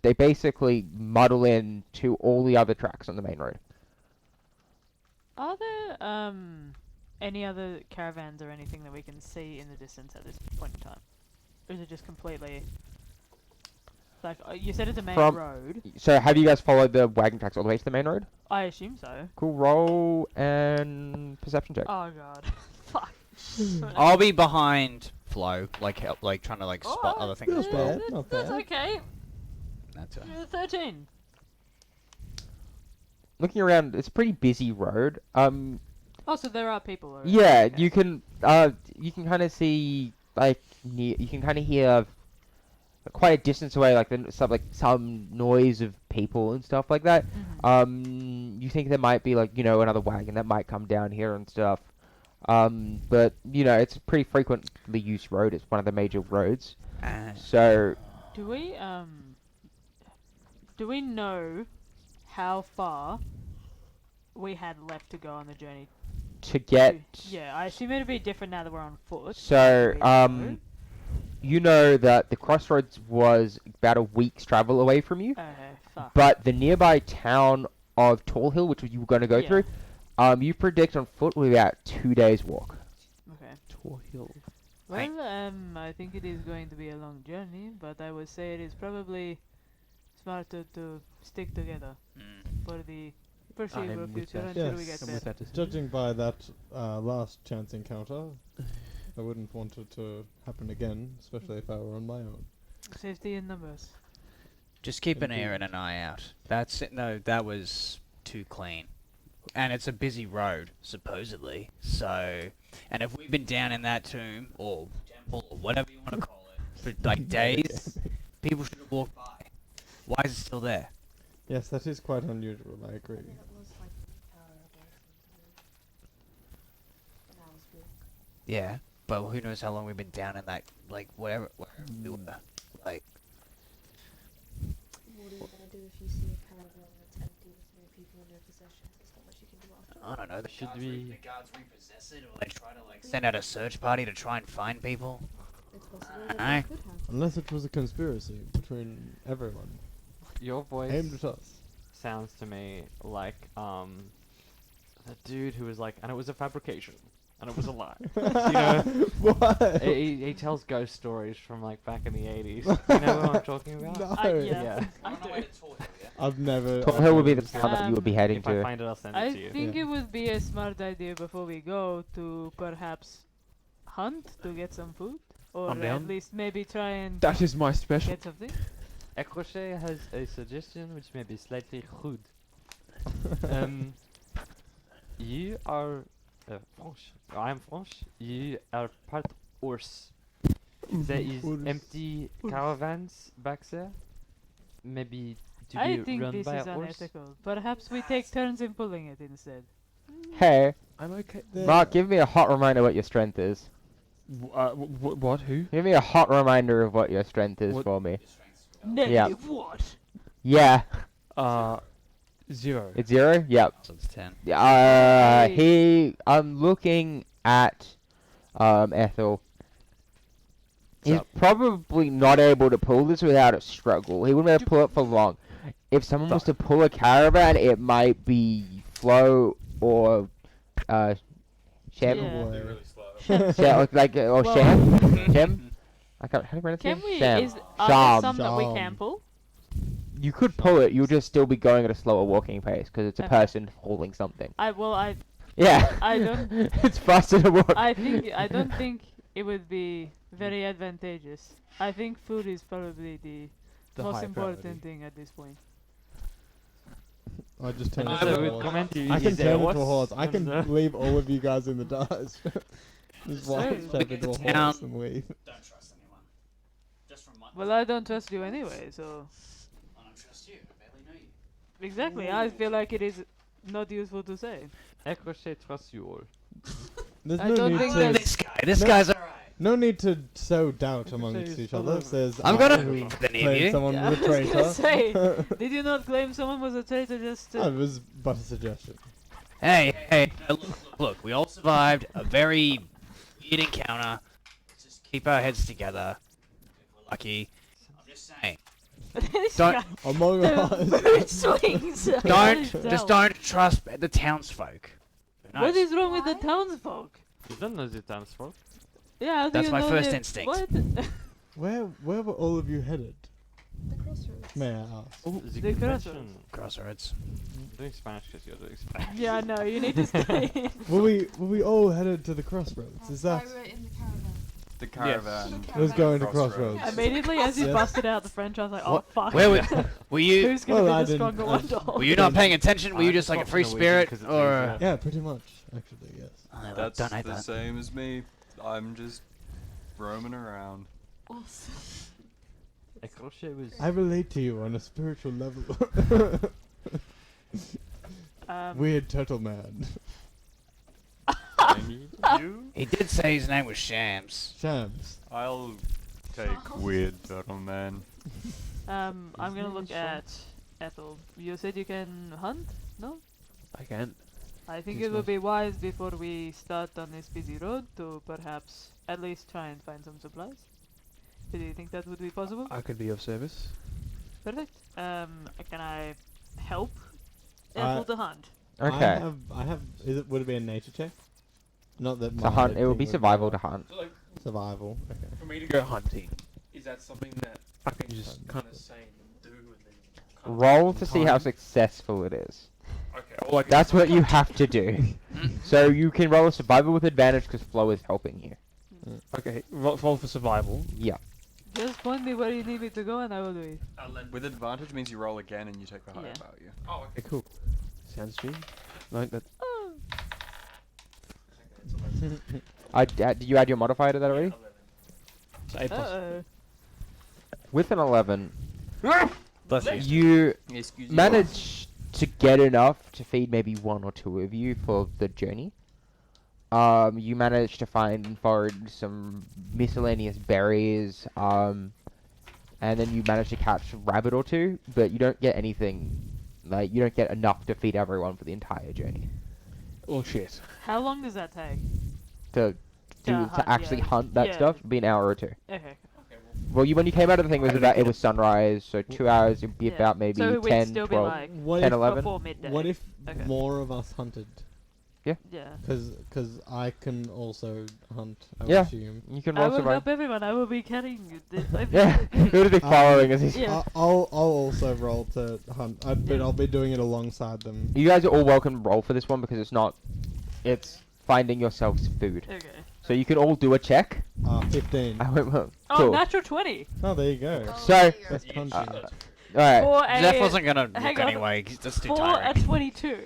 they basically muddle in to all the other tracks on the main road. Are there any other caravans or anything that we can see in the distance at this point in time? Or is it just completely you said it's a main From- road? So, have you guys followed the wagon tracks all the way to the main road? I assume so. Cool. Roll and perception check. Oh god. Fuck. I'll be behind Flo, trying to spot Oh, other things as well. Not That's bad. okay. That's 13. Looking around, it's a pretty busy road. Oh, so there are people already. Yeah, Okay. you can kind of see like you can kind of hear quite a distance away, like some noise of people and stuff like that. You think there might be like another wagon that might come down here and stuff. But it's a pretty frequently used road. It's one of the major roads. So Do we know how far we had left to go on the journey? to get Yeah, I assume it'd be different now that we're on foot. so Do we know? you know that the crossroads was about a week's travel away from you, Okay, fuck. but the nearby town of Tall Hill, which you were going to go Yeah. through, you predict on foot will be about 2 days walk. Okay. Tor Hill. Well, I think it is going to be a long journey, but I would say it is probably smarter to stick together for the foreseeable I'm with future that. until we Yes. get I'm there. with that decision. Judging by that last chance encounter, I wouldn't want it to happen again, especially if I were on my own. Safety in numbers. Just keep an ear Indeed. and an eye out. That's it. No, that was too clean. And it's a busy road, supposedly. So, and if we've been down in that tomb, or temple, or whatever you want to call it, for like days, people should have walked by. Why is it still there? Yes, that is quite unusual, I agree. I mean, it was like an hour away from an hour's walk. Yeah, but who knows how long we've been down in that, like, wherever we were. Like, What are you gonna do if you see a caravan that's empty with no people in their possession? There's not much you can do after that. I don't know, the Should guards, we- the guards repossess it, or they try to, like, send out a search party to try and find people. It's possible I that know. that could happen. Unless it was a conspiracy between everyone Your voice aimed at us. sounds to me like the dude who was like, and it was a fabrication, and it was a lie. You know, What? he tells ghost stories from like back in the 80s. You know what I'm talking about? No. Yeah. I do. I've never. Tall I've Hill would be never the seen town that you would be heading If I to. find it, I'll send it I to you. think Yeah. it would be a smart idea before we go to perhaps hunt to get some food, or I'm at down. least maybe try and That is my special. get something. Ecrochet has a suggestion which may be slightly rude. You are French. I'm French. You are part horse. There is Horse. empty caravans back there. Maybe to I be think run this by is a horse. unethical. Perhaps we take turns in pulling it instead. Hey, I'm okay. Mark, give me a hot reminder what your strength is. What? Who? Give me a hot reminder of what your strength is What- for me. Negative Yeah. what? Yeah, 0. it's 0. Yep. So it's 10. I'm looking at Ethel. He's Sup? probably not able to pull this without a struggle. He wouldn't be able to pull it for long. If someone was to pull a caravan, it might be Flo or Shem. Yeah. Boy. They're really slow. Or Well- Shem. Shem. I can't. How do you pronounce Can it? we? Shem. Are there Sham. some that we Sham. can pull? You could pull it. You'll just still be going at a slower walking pace because it's a Okay. person hauling something. I Yeah. I don't- It's faster to walk. I don't think it would be very advantageous. I think food is probably the most high important priority. thing at this point. I just turn I into would a horse. comment I can is turn into a horse horse. I can and, leave all of you guys in the dust. Just walk So- straight into a Town. horse and leave. Don't trust anyone. Just from my... Well, I don't trust you anyway, so I don't trust you. I barely know you. exactly. I feel like it is not useful to say. Ecrochet trusts you all. There's I no don't need think to. that's- This No. guy's alright. No need to sow doubt Ecrochet amongst is each full other. of- Says I'm I gonna who believe the claimed you. someone Yeah, was a I was gonna traitor. say, did you not claim someone was a traitor just to... Oh, it was but a suggestion. Hey, look, we all survived a very weird encounter. Let's just keep our heads together. If we're lucky. I'm just saying. This Don't- guy- Among the us. mood swings. Just don't trust the townsfolk. Who What knows? is wrong with the townsfolk? You don't know the townsfolk. Yeah, how do That's you my know first that- instinct. What? Where were all of you headed? The crossroads. May I ask? The The convention. Crossroads. I'm doing Spanish because you're doing Spanish. Yeah, no, you need to stay. Were we all headed to the crossroads? Is that Why we're in the caravan. The caravan. was going to Crossroads. crossroads? Immediately as you Yes. busted out the French, I was like, oh What- fuck. Where were you? Who's gonna Well, I be the didn't- stronger I one? just- Were you not paying attention? Were you I just like a swapped free Norwegian spirit, 'cause it's or? easier. Yeah, pretty much. Actually, yes. I That's don't hate the that. same as me. I'm just roaming around. Awesome. Écrochet was. I relate to you on a spiritual level. Weird turtle man. You? He did say his name was Shams. Shams. I'll take weird turtle man. I'm gonna look at Ethel. You said you can hunt? No? I can't. I think Yes, it would ma'am. be wise before we start on this busy road to perhaps at least try and find some supplies. Do you think that would be possible? I could be of service. Perfect. Can I help Ethel to hunt? Okay. I have. Would it be a nature check? Not that. To my hunt, it would thing be survival to hunt. So, like, Survival. Okay. for me to Go go hunt, hunting. is that something that I can just I'm kind kind of of. saying and do and then kind of Roll to see how Time. successful it is. okay, or like That's what you have to do. So you can roll a survival with advantage because Flo is helping you. Okay, roll for survival. Yeah. Just point me where you need me to go and I will do it. With advantage means you roll again and you take the higher Yeah. value. Oh, okay. Okay, cool. Sounds true. Like that. Did you add your modifier to that already? 11. So 8 plus. Uh-oh. With an 11, Bless you. you Excuse me. manage to get enough to feed maybe one or two of you for the journey. You manage to find and forage some miscellaneous berries, and then you manage to catch a rabbit or two, but you don't get anything, like, you don't get enough to feed everyone for the entire journey. Oh shit. How long does that take? To actually hunt that Yeah. stuff, it'd be an hour or two. Okay. Okay, Well, when you came out of the thing, it was sunrise, so 2 hours, it'd be Yeah. about maybe So it would 10, still 12. be like What 10, if 11? before midday. What if Okay. more of us hunted? Yeah. Because I can also hunt. I Yeah. assume. You can I roll will survival. help everyone. I will be carrying you. Yeah, it'll be following as he's. Yeah. I'll also roll to hunt, but I'll be doing it alongside them. You guys are all welcome to roll for this one because it's finding yourselves food. Okay. So you can all do a check. 15. I went well. Oh, Cool. natural 20. Oh, there you go. So, That's hunting. alright, For Zeph a wasn't gonna hang look on. anyway. 'Cause that's too 4 tiring. at 22.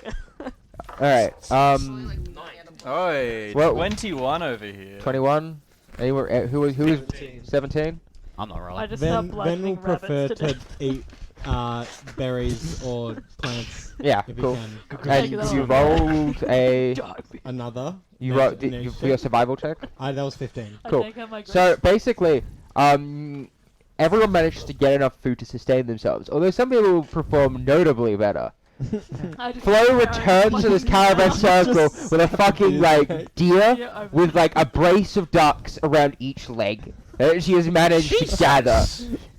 alright. Oi, Well- 21 over here. 21. Anywhere? Who was 17? I'm not rolling. I just Ven, stopped Ven will bludgeoning prefer rabbits to to death. eat berries or plants Yeah, if cool. he can. And Take it you off. rolled a. Another. You nature- rolled nature for your check? survival check. That was 15. I Cool. take out my So grapes. basically, everyone managed to get enough food to sustain themselves. Although some people perform notably better. I just Flo take my own returns to this fucking caravan mouth. circle Just with a suck fucking his like dick. deer Yeah, I've- with like a brace of ducks around each leg that she has managed to gather.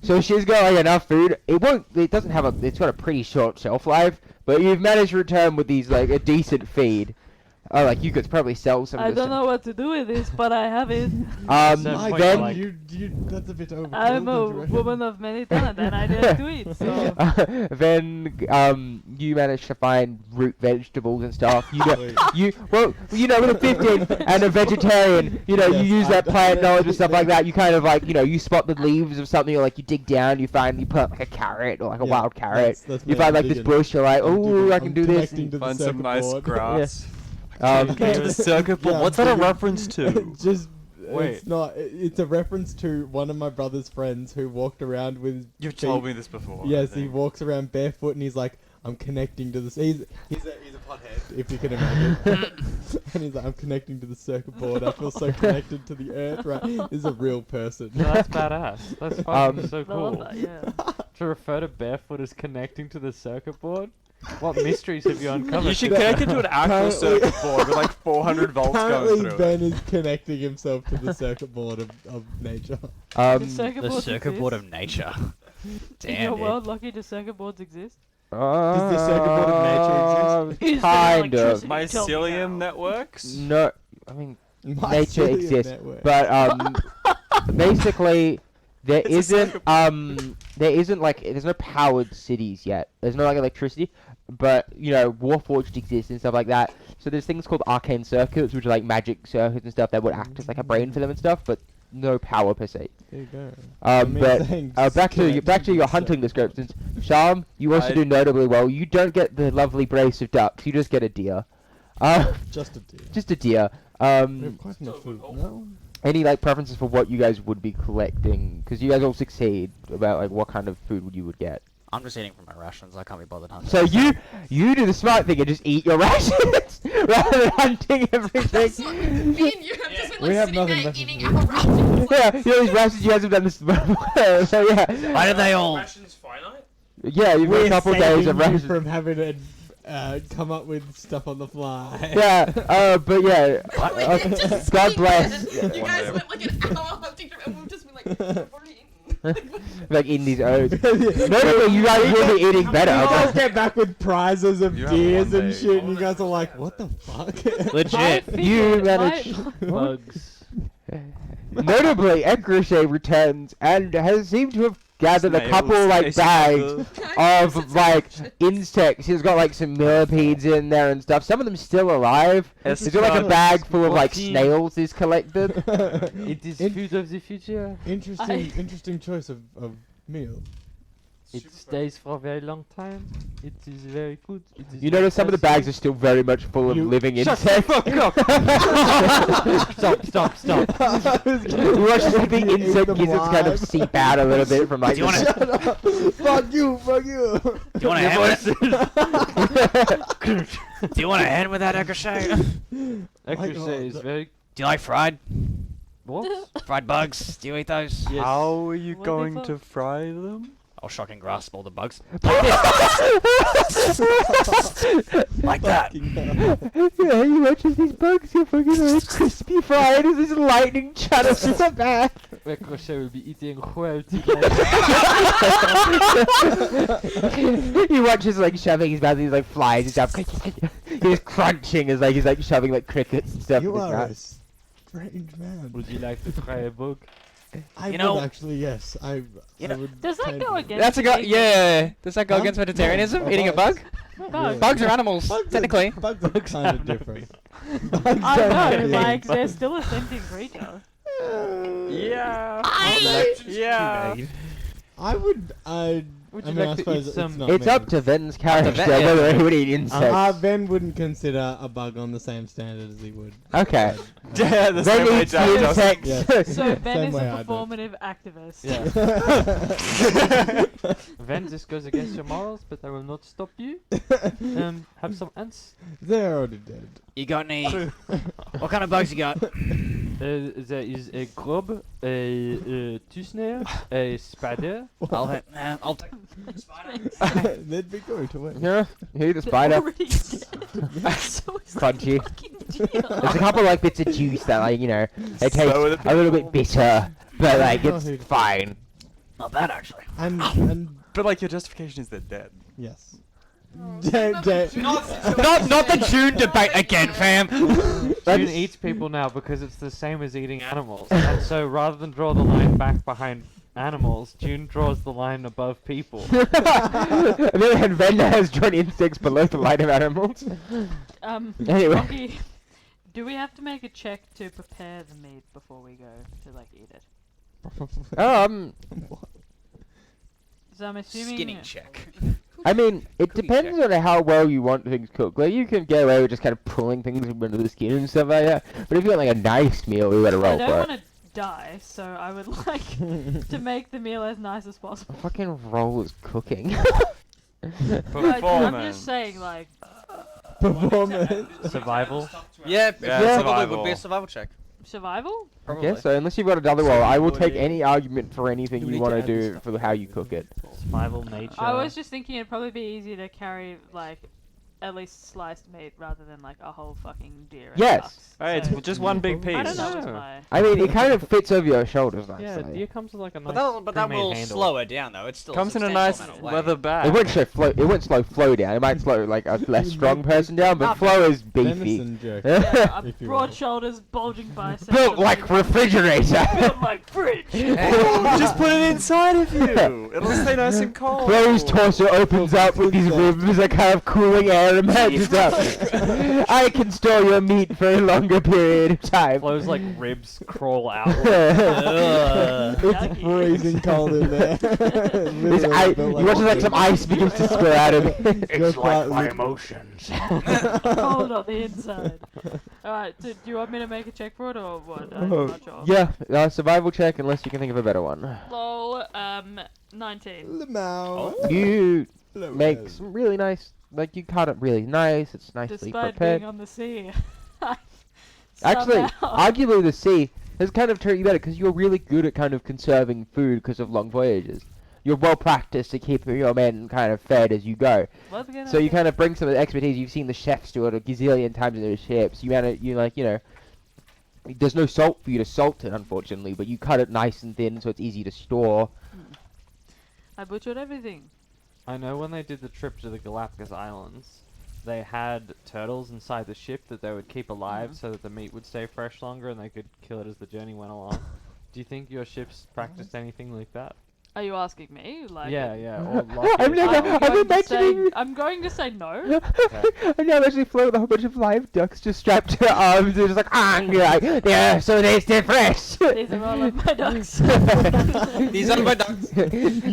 So she's got like enough food. It doesn't have it's got a pretty short shelf life, but you've managed to return with these like a decent feed. Oh, like you could probably sell some. I of this don't know what to do with this, but I have it. So My point then God, that's a bit overkill. I'm a don't you reckon? woman of many talent, and I didn't do it. So then you manage to find root vegetables and stuff. You know, Wait. with a 15 and a vegetarian, you Yes, use that I- plant knowledge and stuff like that. You kind of like, you spot the leaves of something, or like you dig down, you plant like a carrot or like a Yeah, wild carrot. that's You me, find I'm like this digging. bush, you're like, I'm oh, digging, I can I'm do this. connecting to the Find some circuit nice board. grass. Um, The circuit board. Yeah, What's that a digging- reference to? Just Wait. it's not. It's a reference to one of my brother's friends who walked around with. You've feet- told me this before. I Yes, he think. walks around barefoot and he's like, I'm connecting to this. He's a pothead, if you can imagine. And he's like, I'm connecting to the circuit board. I feel so connected to the earth. Right, this is a real person. No, that's badass. That's fucking so I love cool. that, yeah. To refer to barefoot as connecting to the circuit board? What mysteries have you uncovered? You should connect it to an actual Apparently- circuit board with like 400 volts going Apparently, through Ben it. is connecting himself to the circuit board of nature. The circuit The boards circuit board exist? of nature. In Damn, your dude. world, Lucky, the circuit boards exist? Does the circuit board of nature exist? Is there Kind of. electricity? Tell me Mycelium now. networks? No, I mean, nature Mycelium exists, network. but basically there It's a circuit isn't like there's no powered cities yet. There's no like electricity, but Warforged exists and stuff like that. So there's things called arcane circuits, which are like magic circuits and stuff that would act as like a brain for them and stuff, but no power per se. There you go. But saying back to connecting your the hunting circuit. descriptions. Sharm, you also I- do notably well. You don't get the lovely brace of ducks. You just get a deer. Just a deer. Just a deer. We have quite enough food. No. any like preferences for what you guys would be collecting? Because you guys all succeed about like what kind of food you would get. I'm just eating from my rations. I can't be bothered hunting. So you do the smart thing and just eat your rations rather than hunting everything. Me and you have just been We like have sitting nothing there left to eating do. our rations. Yeah, you know these rations you guys have done this before. So yeah, Why did they all? Rations finite? yeah, you've got a We're couple saving days of you rations. from having to come up with stuff on the fly. Yeah, but yeah, Like, just God sitting bless. there. You One guys day. went like an hour hunting them, and we've just been like, we've already eaten. like in these oats. Notably, you guys will be eating better. You guys but- get back with prizes of You have deers one and day. shit, and you guys are like, what the fuck? Legit. You manage. Bugs. Notably, Ecrochet returns and has seemed to have gathered a Snails, couple like they bags smuggle. of like insects. He's got like some millipedes in there and stuff. Some of them still alive. He's got like a bag full of like 14. snails he's collected. It is In- food of the future. Interesting choice of meal. It stays for a very long time. It is very good. It is You very notice some of the bags are tasty. still very much full of You- living Shut insects. the fuck up! Stop. You watch the insect gizzards kind of seep out a little bit from like. Do you wanna- Shut up! Fuck you! Do you want a hand with Do you want a hand with that Ecrochet? Ecrochet is very. Do you like fried? What? Fried bugs? Do you eat those? Yes. How are you What going the to fry them? I'll shock and grasp all the bugs. Like that. Yeah, you watch as these bugs get fucking all crispy fried as this lightning chatters through the back. Ecrochet will be eating royalty. He watches like shoving his mouth, these like flies and stuff. He's crunching as like he's like shoving like crickets and stuff. You in his are mouth. a strange man. Would you like to try a bug? I You would know- actually, yes. I know- would. Does that kind go of- against? That's a go. vegan? Yeah. Does that go Huh? against vegetarianism? No, Eating a bug? Bugs. Bugs are animals, Bugs are- technically. Bugs are kind of different. Bugs I don't know, have like the- they're still a sentient creature. Yeah. Yeah. I would. Would I you mean, I like to suppose eat it's some? not It's me. up to Ven's character Ven, yeah. whether he would eat insects. Ben wouldn't consider a bug on the same standard as he would. Okay. Yeah, the Ven same way eats Jack the does. insects. Yes. So Ben Same is a way I do. performative activist. Yeah. Ven, this goes against your morals, but I will not stop you. Have some ants. They're already dead. You got any? What kind of bugs you got? There is a grub, a tusnare, a spider. I'll take. They'd be going to win. Yeah, you eat the spider. Already dead. So it's Crunchy. like fucking deal. There's a couple like bits of juice that like, you know, they taste So are the a little bit bitter, but like it's Oh, fine. Not bad actually. And But like your justification is they're dead. yes. Oh, Dead, dead. Not the June debate again, fam. June eats people now because it's the same as eating animals. And so rather than draw the line back behind animals, June draws the line above people. And then Venda has drawn insects below the line of animals. Anyway. Rocky, do we have to make a check to prepare the meat before we go to like eat it? So I'm assuming. Skinning check. I mean, it Cooking depends on how well you want things cooked. Like, you can get away with just kind of pulling things under the skin and stuff like that. But if you want like a nice meal, you gotta I roll don't for want it. to die, so I would like to make the meal as nice as possible. Fucking roll is cooking. Like, I'm just saying, like, Performance. Survival. Yeah, Yeah. survival would be a survival check. survival? Probably. Yeah, so unless you've got another roll, I will take Survivability. any argument for anything Do you we want to need to add do this for how you cook it. Survival nature. I was just thinking it'd probably be easier to carry, like, at least sliced meat rather than, like, a whole fucking deer. And Yes. ducks. Alright, So- it's just one big piece. I don't know. No. was my- I mean, it kind of fits over your shoulders nicely. Yeah, deer comes with like a nice But that pre-made will handle. slow it down though. It's still Comes in a substantial nice amount of weight. leather bag. It won't slow flow down. It might slow like a less strong person down, but Not flow is beefy. Venison jerk. Yeah, If you broad will. shoulders, bulging biceps. Built like refrigerator. Built like fridge. Just put it inside of you. It'll stay nice and cold. Flow's torso opens up with these ribs that kind of cooling air emerges up. I can store your meat for a longer period of time. Flows like ribs crawl out. It's freezing cold in there. This you watch as like some ice begins to spill out of it. It's like my emotions. Cold on the inside. Alright, do you want me to make a check for it or what? I'm not sure. Yeah, survival check unless you can think of a better one. Lol, 19. Lemao. You make some really nice, like you cut it really nice. It's nicely Despite prepared. being on the sea. Actually, Somehow. arguably the sea has kind of turned you better because you're really good at kind of conserving food because of long voyages. You're well practiced at keeping your men kind of fed as you go. What can So I you do? kind of bring some of the expertise. You've seen the chefs do it a gazillion times in their ships. There's no salt for you to salt it, unfortunately, but you cut it nice and thin so it's easy to store. I butchered everything. I know when they did the trip to the Galapagos Islands, they had turtles inside the ship that they would keep alive so that the meat would stay fresh longer and they could kill it as the journey went along. Do you think your ships practiced anything like that? Are you asking me? Like, Yeah, or I'm I'm going to say no. I'm now actually floating with a whole bunch of live ducks just strapped to their arms. They're just like, yeah, so they stay fresh. These are all of my ducks. These are my ducks.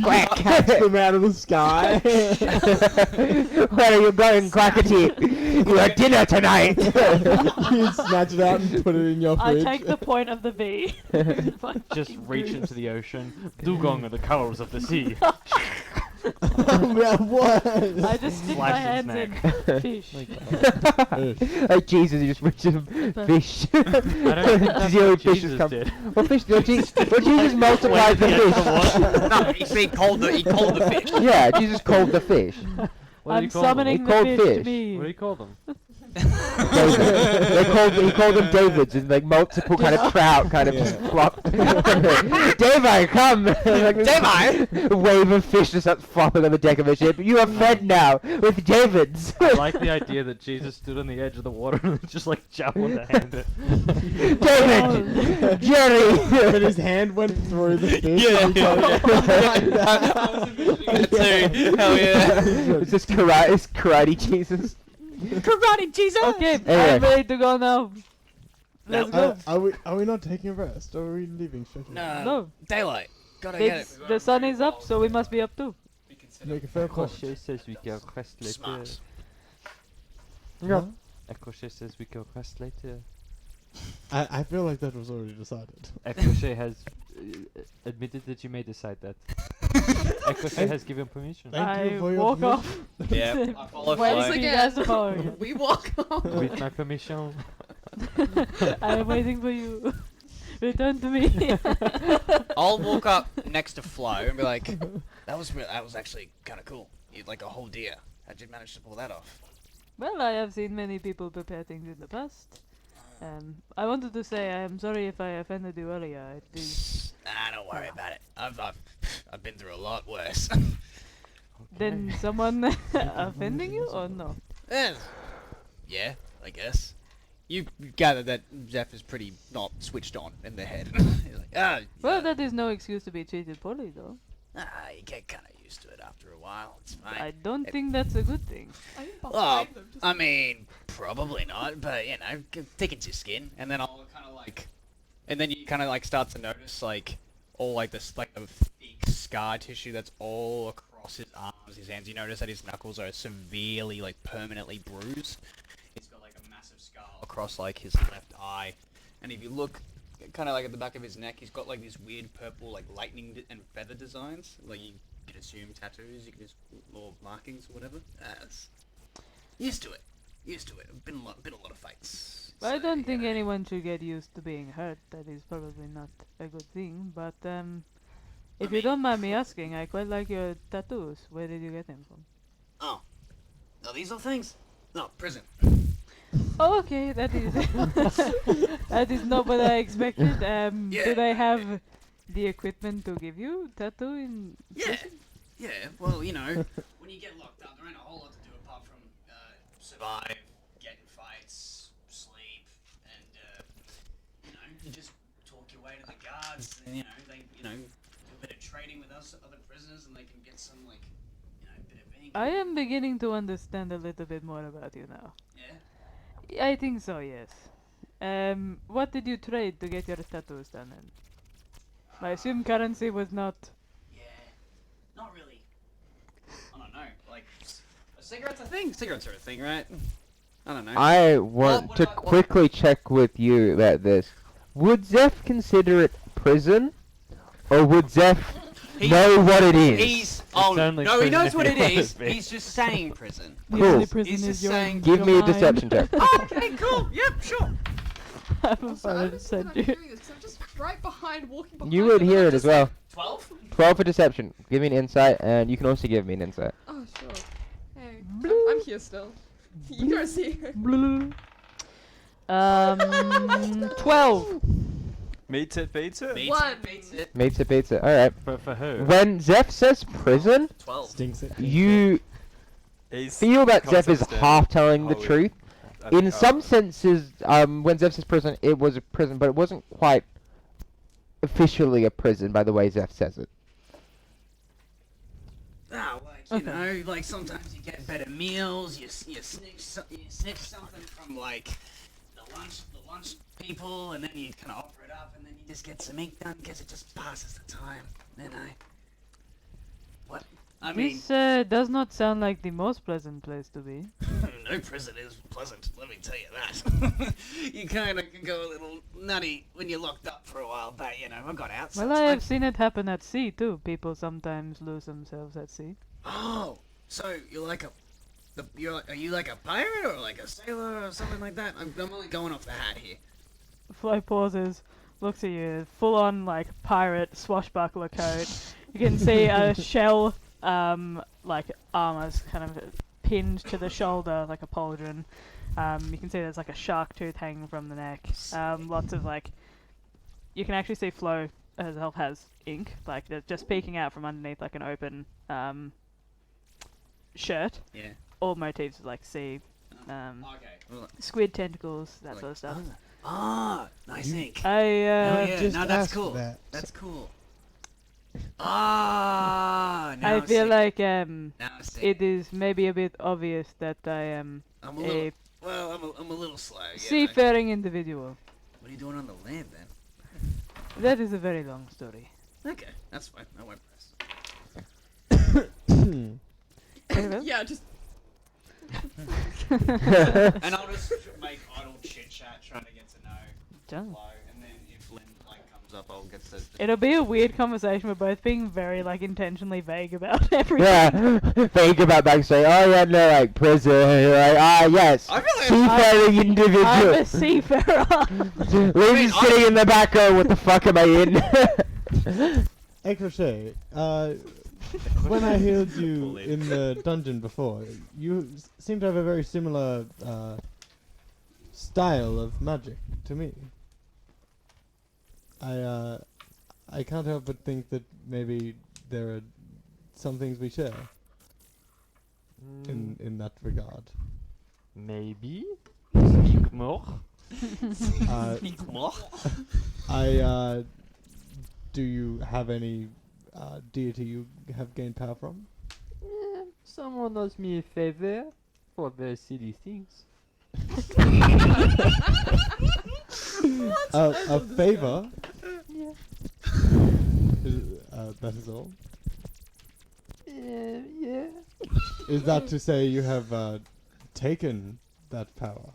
Quack. Catch them out of the sky. Where are you going, Quackity? You have dinner tonight. You snatch it out and put it in your I fridge. take the point of the V. Just reach into the ocean. Dugong are the colors of the sea. What? I just stick my Slash hands its in fish. Like Jesus, you just reach some fish. I don't think that's Zero what fishes Jesus come. did. Well, Jesus multiplied the fish. No, he called the fish. Yeah, Jesus called the fish. What did he I'm call them? summoning He the called fish, fish. to me. What do you call them? He called them Davids, and like multiple kind of trout kind of just flopped. Davi, come! Like, Davi! A wave of fish just starts flopping on the deck of a ship. You are fed now with Davids. I like the idea that Jesus stood on the edge of the water and just like jumped on to hand it. David! Jerry! And his hand went through the fish. Hell yeah. It's just karate Jesus. Karate Jesus. Okay, Anyway. I'm ready to go now. Let's go. Are we not taking a rest? Or are we leaving straight away? No, Daylight. Gotta get it. the sun is up, so we must be up too. Be considered. Make a fair point. Crochet says we can rest later. Smart. Yeah. Crochet says we can rest later. I feel like that was already decided. Crochet has admitted that you may decide that. Crochet has given permission. Thank you I for your walk permission. off. Yeah, I follow Waiting Flo. for you guys to follow me. We walk on. With my permission. I am waiting for you. Return to me. I'll walk up next to Flo and be like, that was actually kind of cool. You'd like a whole deer. How'd you manage to pull that off? Well, I have seen many people prepare things in the past. I wanted to say I am sorry if I offended you earlier. It is Nah, don't worry about it. I've been through a lot worse. then someone offending you or no? Yeah, I guess. You gather that Zeph is pretty not switched on in the head. He's like, Well, that is no excuse to be treated poorly, though. you get kind of used to it after a while. It's fine. I don't think that's a good thing. Well, I mean, probably not, but you know, thickens your skin, and then I'll kind of like, and then you kind of like start to notice like all like this like a thick scar tissue that's all across his arms, his hands. You notice that his knuckles are severely like permanently bruised. He's got like a massive scar across like his left eye, and if you look kind of like at the back of his neck, he's got like these weird purple like lightning and feather designs. Like you could assume tattoos, you could just or markings or whatever. It's used to it. Been a lot of fights. I So, don't you think know. anyone should get used to being hurt. That is probably not a good thing. But if you don't mind me asking, I quite like your tattoos. Where did you get them from? Oh, these are things. No, prison. Oh, okay, that is that is not what I expected. Do they have the equipment to give you tattoo in? Yeah. Well, you know, when you get locked up, there ain't a whole lot to do apart from survive, get in fights, sleep, and you know, you just talk your way to the guards, and they do a bit of trading with us other prisoners, and they can get some like, bit of ink. I am beginning to understand a little bit more about you now. Yeah. I think so, yes. What did you trade to get your tattoos done in? I assume currency was not. Yeah, not really. I don't know. Like, are cigarettes a thing? Cigarettes are a thing, right? I don't know. I want what to about- what- quickly check with you about this. Would Zeph consider it prison, or would Zeph He's- know what it is? He's oh only no, he prison knows if what you it want is. to be. He's just saying prison. The Cool. only prison He's is just your saying- Give me a mind. deception check. Okay, cool. Yep, sure. I have a Also, fun I'm to just send not you. hearing this 'cause I'm just right behind, walking behind. You would them, and hear I'm it as just well. like, 12. 12 for deception. Give me an insight, and you can also give me an insight. oh sure. Hey, I'm here still. You guys here? 12. Meets it, beats it. Beats One. it, beats it. Makes it, beats it. Alright. For who? When Zeph says prison, 12. Stinks it. you He's feel that can't Zeph is understand. half telling the Oh, truth. I In think- some senses, when Zeph says prison, it was a prison, but it wasn't quite officially a prison by the way Zeph says it. Ah, like you know, like sometimes you get better meals. You snitch something from like the lunch people, and then you kind of offer it up, and then you just get some ink done because it just passes the time. You know. What? I mean, This does not sound like the most pleasant place to be. no prison is pleasant. Let me tell you that. You kind of can go a little nutty when you're locked up for a while, but you know, I got out. Well, I have seen it happen at sea too. People sometimes lose themselves at sea. Oh, so you're like are you like a pirate or like a sailor or something like that? I'm only going off the hat here. Flo pauses, looks at you, full on like pirate swashbuckler coat. You can see a shell, like armor's kind of pinned to the shoulder like a pauldron. You can see there's like a shark tooth hanging from the neck. Lots of like, you can actually see Flo herself has ink, like they're just peeking out from underneath like an open shirt. Yeah. All motifs like sea, Okay. Well, squid tentacles, that like- sort of stuff. ah, nice ink. I yeah. Just no, that's ask cool. that. That's cool. Ah, now I feel see. like Now I see. it is maybe a bit obvious that I am I'm a little. a Well, I'm a little slow. You know. seafaring individual. What are you doing on the land then? That is a very long story. Okay, that's fine. I won't press. Anyway. Yeah, just And I'll just make idle chit chat, trying to get to know Done. Flo, and then if Lynn like comes up, I'll get to. It'll be a weird conversation. We're both being very like intentionally vague about everything. Yeah, think about backstory. Oh yeah, no, like prison. Like yes, I feel like seafaring I'm individual. a seafarer. Lynn's sitting in the back row. What the fuck am I in? Crochet, when I healed you in the dungeon before, you seem to have a very similar style of magic to me. I can't help but think that maybe there are some things we share in that regard. Maybe. Speak more. Do you have any deity you have gained power from? Someone does me a favor for very silly things. A favor? Yeah. That is all. Yeah. Is that to say you have taken that power?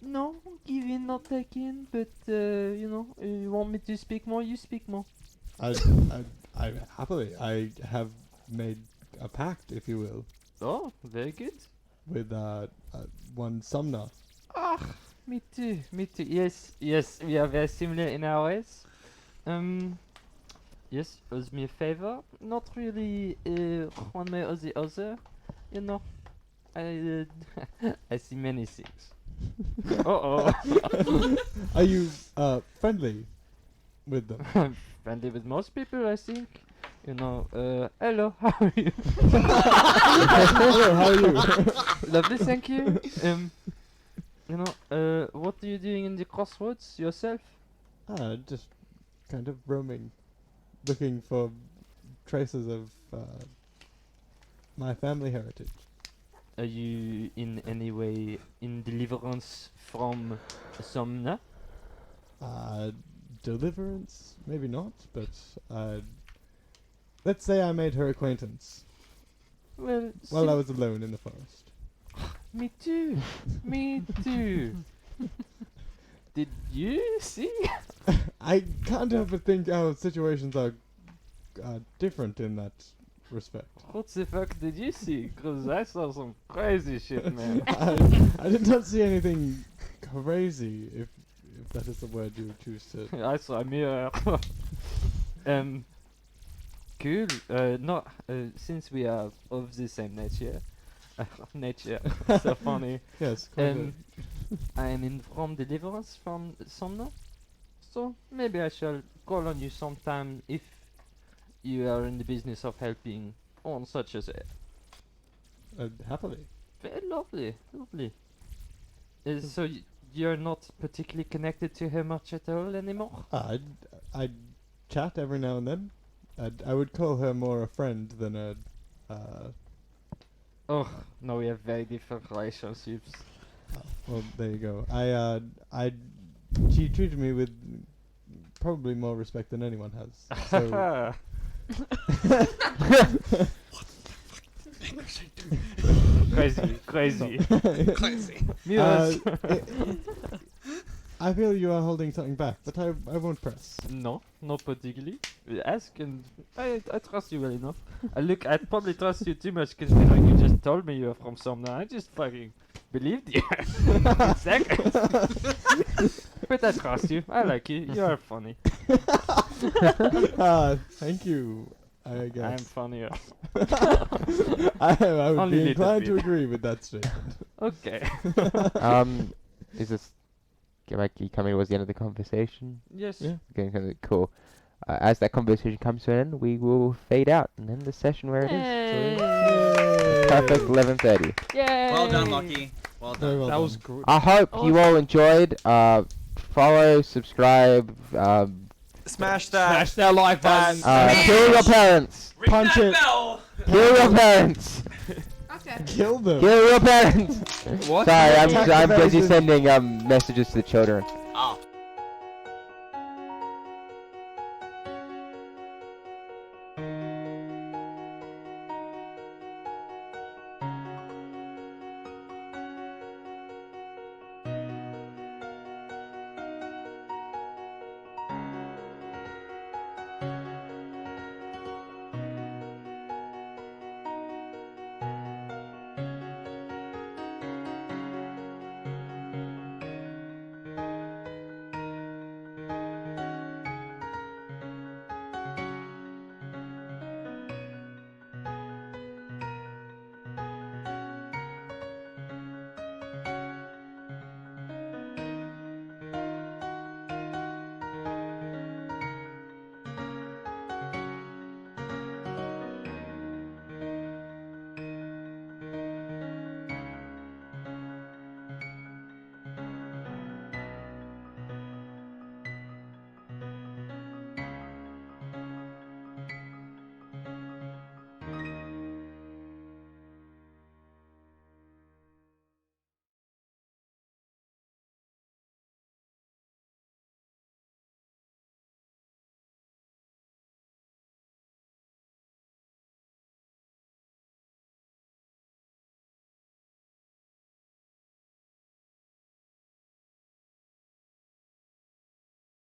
No, giving, not taking, but you want me to speak more, you speak more. I happily. I have made a pact, if you will, Oh, very good. with one Sumner. Ah, me too. Yes, we are very similar in our ways. Yes, does me a favor. Not really one way or the other. You know, I I see many things. Uh-oh. Are you friendly with them? I'm friendly with most people, I think. You know, hello, how are you? Hello, how are you? Lovely, thank you. You know, what are you doing in the crossroads yourself? Just kind of roaming, looking for traces of my family heritage. Are you in any way in deliverance from Somna? deliverance? Maybe not, but let's say I made her acquaintance Well, while I was alone in the forest. me too. Me too. Did you see? I can't help but think how situations are different in that respect. What the fuck did you see? Cause I saw some crazy shit, man. I did not see anything crazy, if that is the word you choose to. I saw a mirror. Cool. No, since we are of the same nature, so funny. Yes, quite I am in from deliverance from Somno, so maybe I shall call on you sometime if you are in the business of helping on such as happily. very lovely, lovely. So you're not particularly connected to her much at all anymore? I'd chat every now and then. I would call her more a friend than a. Oh, no, we have very different relationships. Well, there you go. She treated me with probably more respect than anyone has. So. Crazy. Crazy. Mirrors. I feel you are holding something back, but I won't press. No, not particularly. Ask and I trust you well enough. I probably trust you too much because you just told me you're from somewhere. I just fucking believed you. Seconds. But I trust you. I like you. You are funny. Thank you. I guess. I'm funnier. I would Only be little inclined to bit. agree with that statement. Okay. Is this like you coming towards the end of the conversation? Yes. Yeah. Okay, cool. As that conversation comes to an end, we will fade out and end the session where it is. Yay. Perfect 11:30. Yay! Well done, Lockie. Well Very done. well That done. was great. I hope you all enjoyed. Follow, subscribe, Smash that. Smash that like button. kill your parents. Ring Punch that it. bell! Kill your parents. Okay. Kill them. Kill your parents. What? Sorry, Attack I'm busy the sending messages to the children. Oh.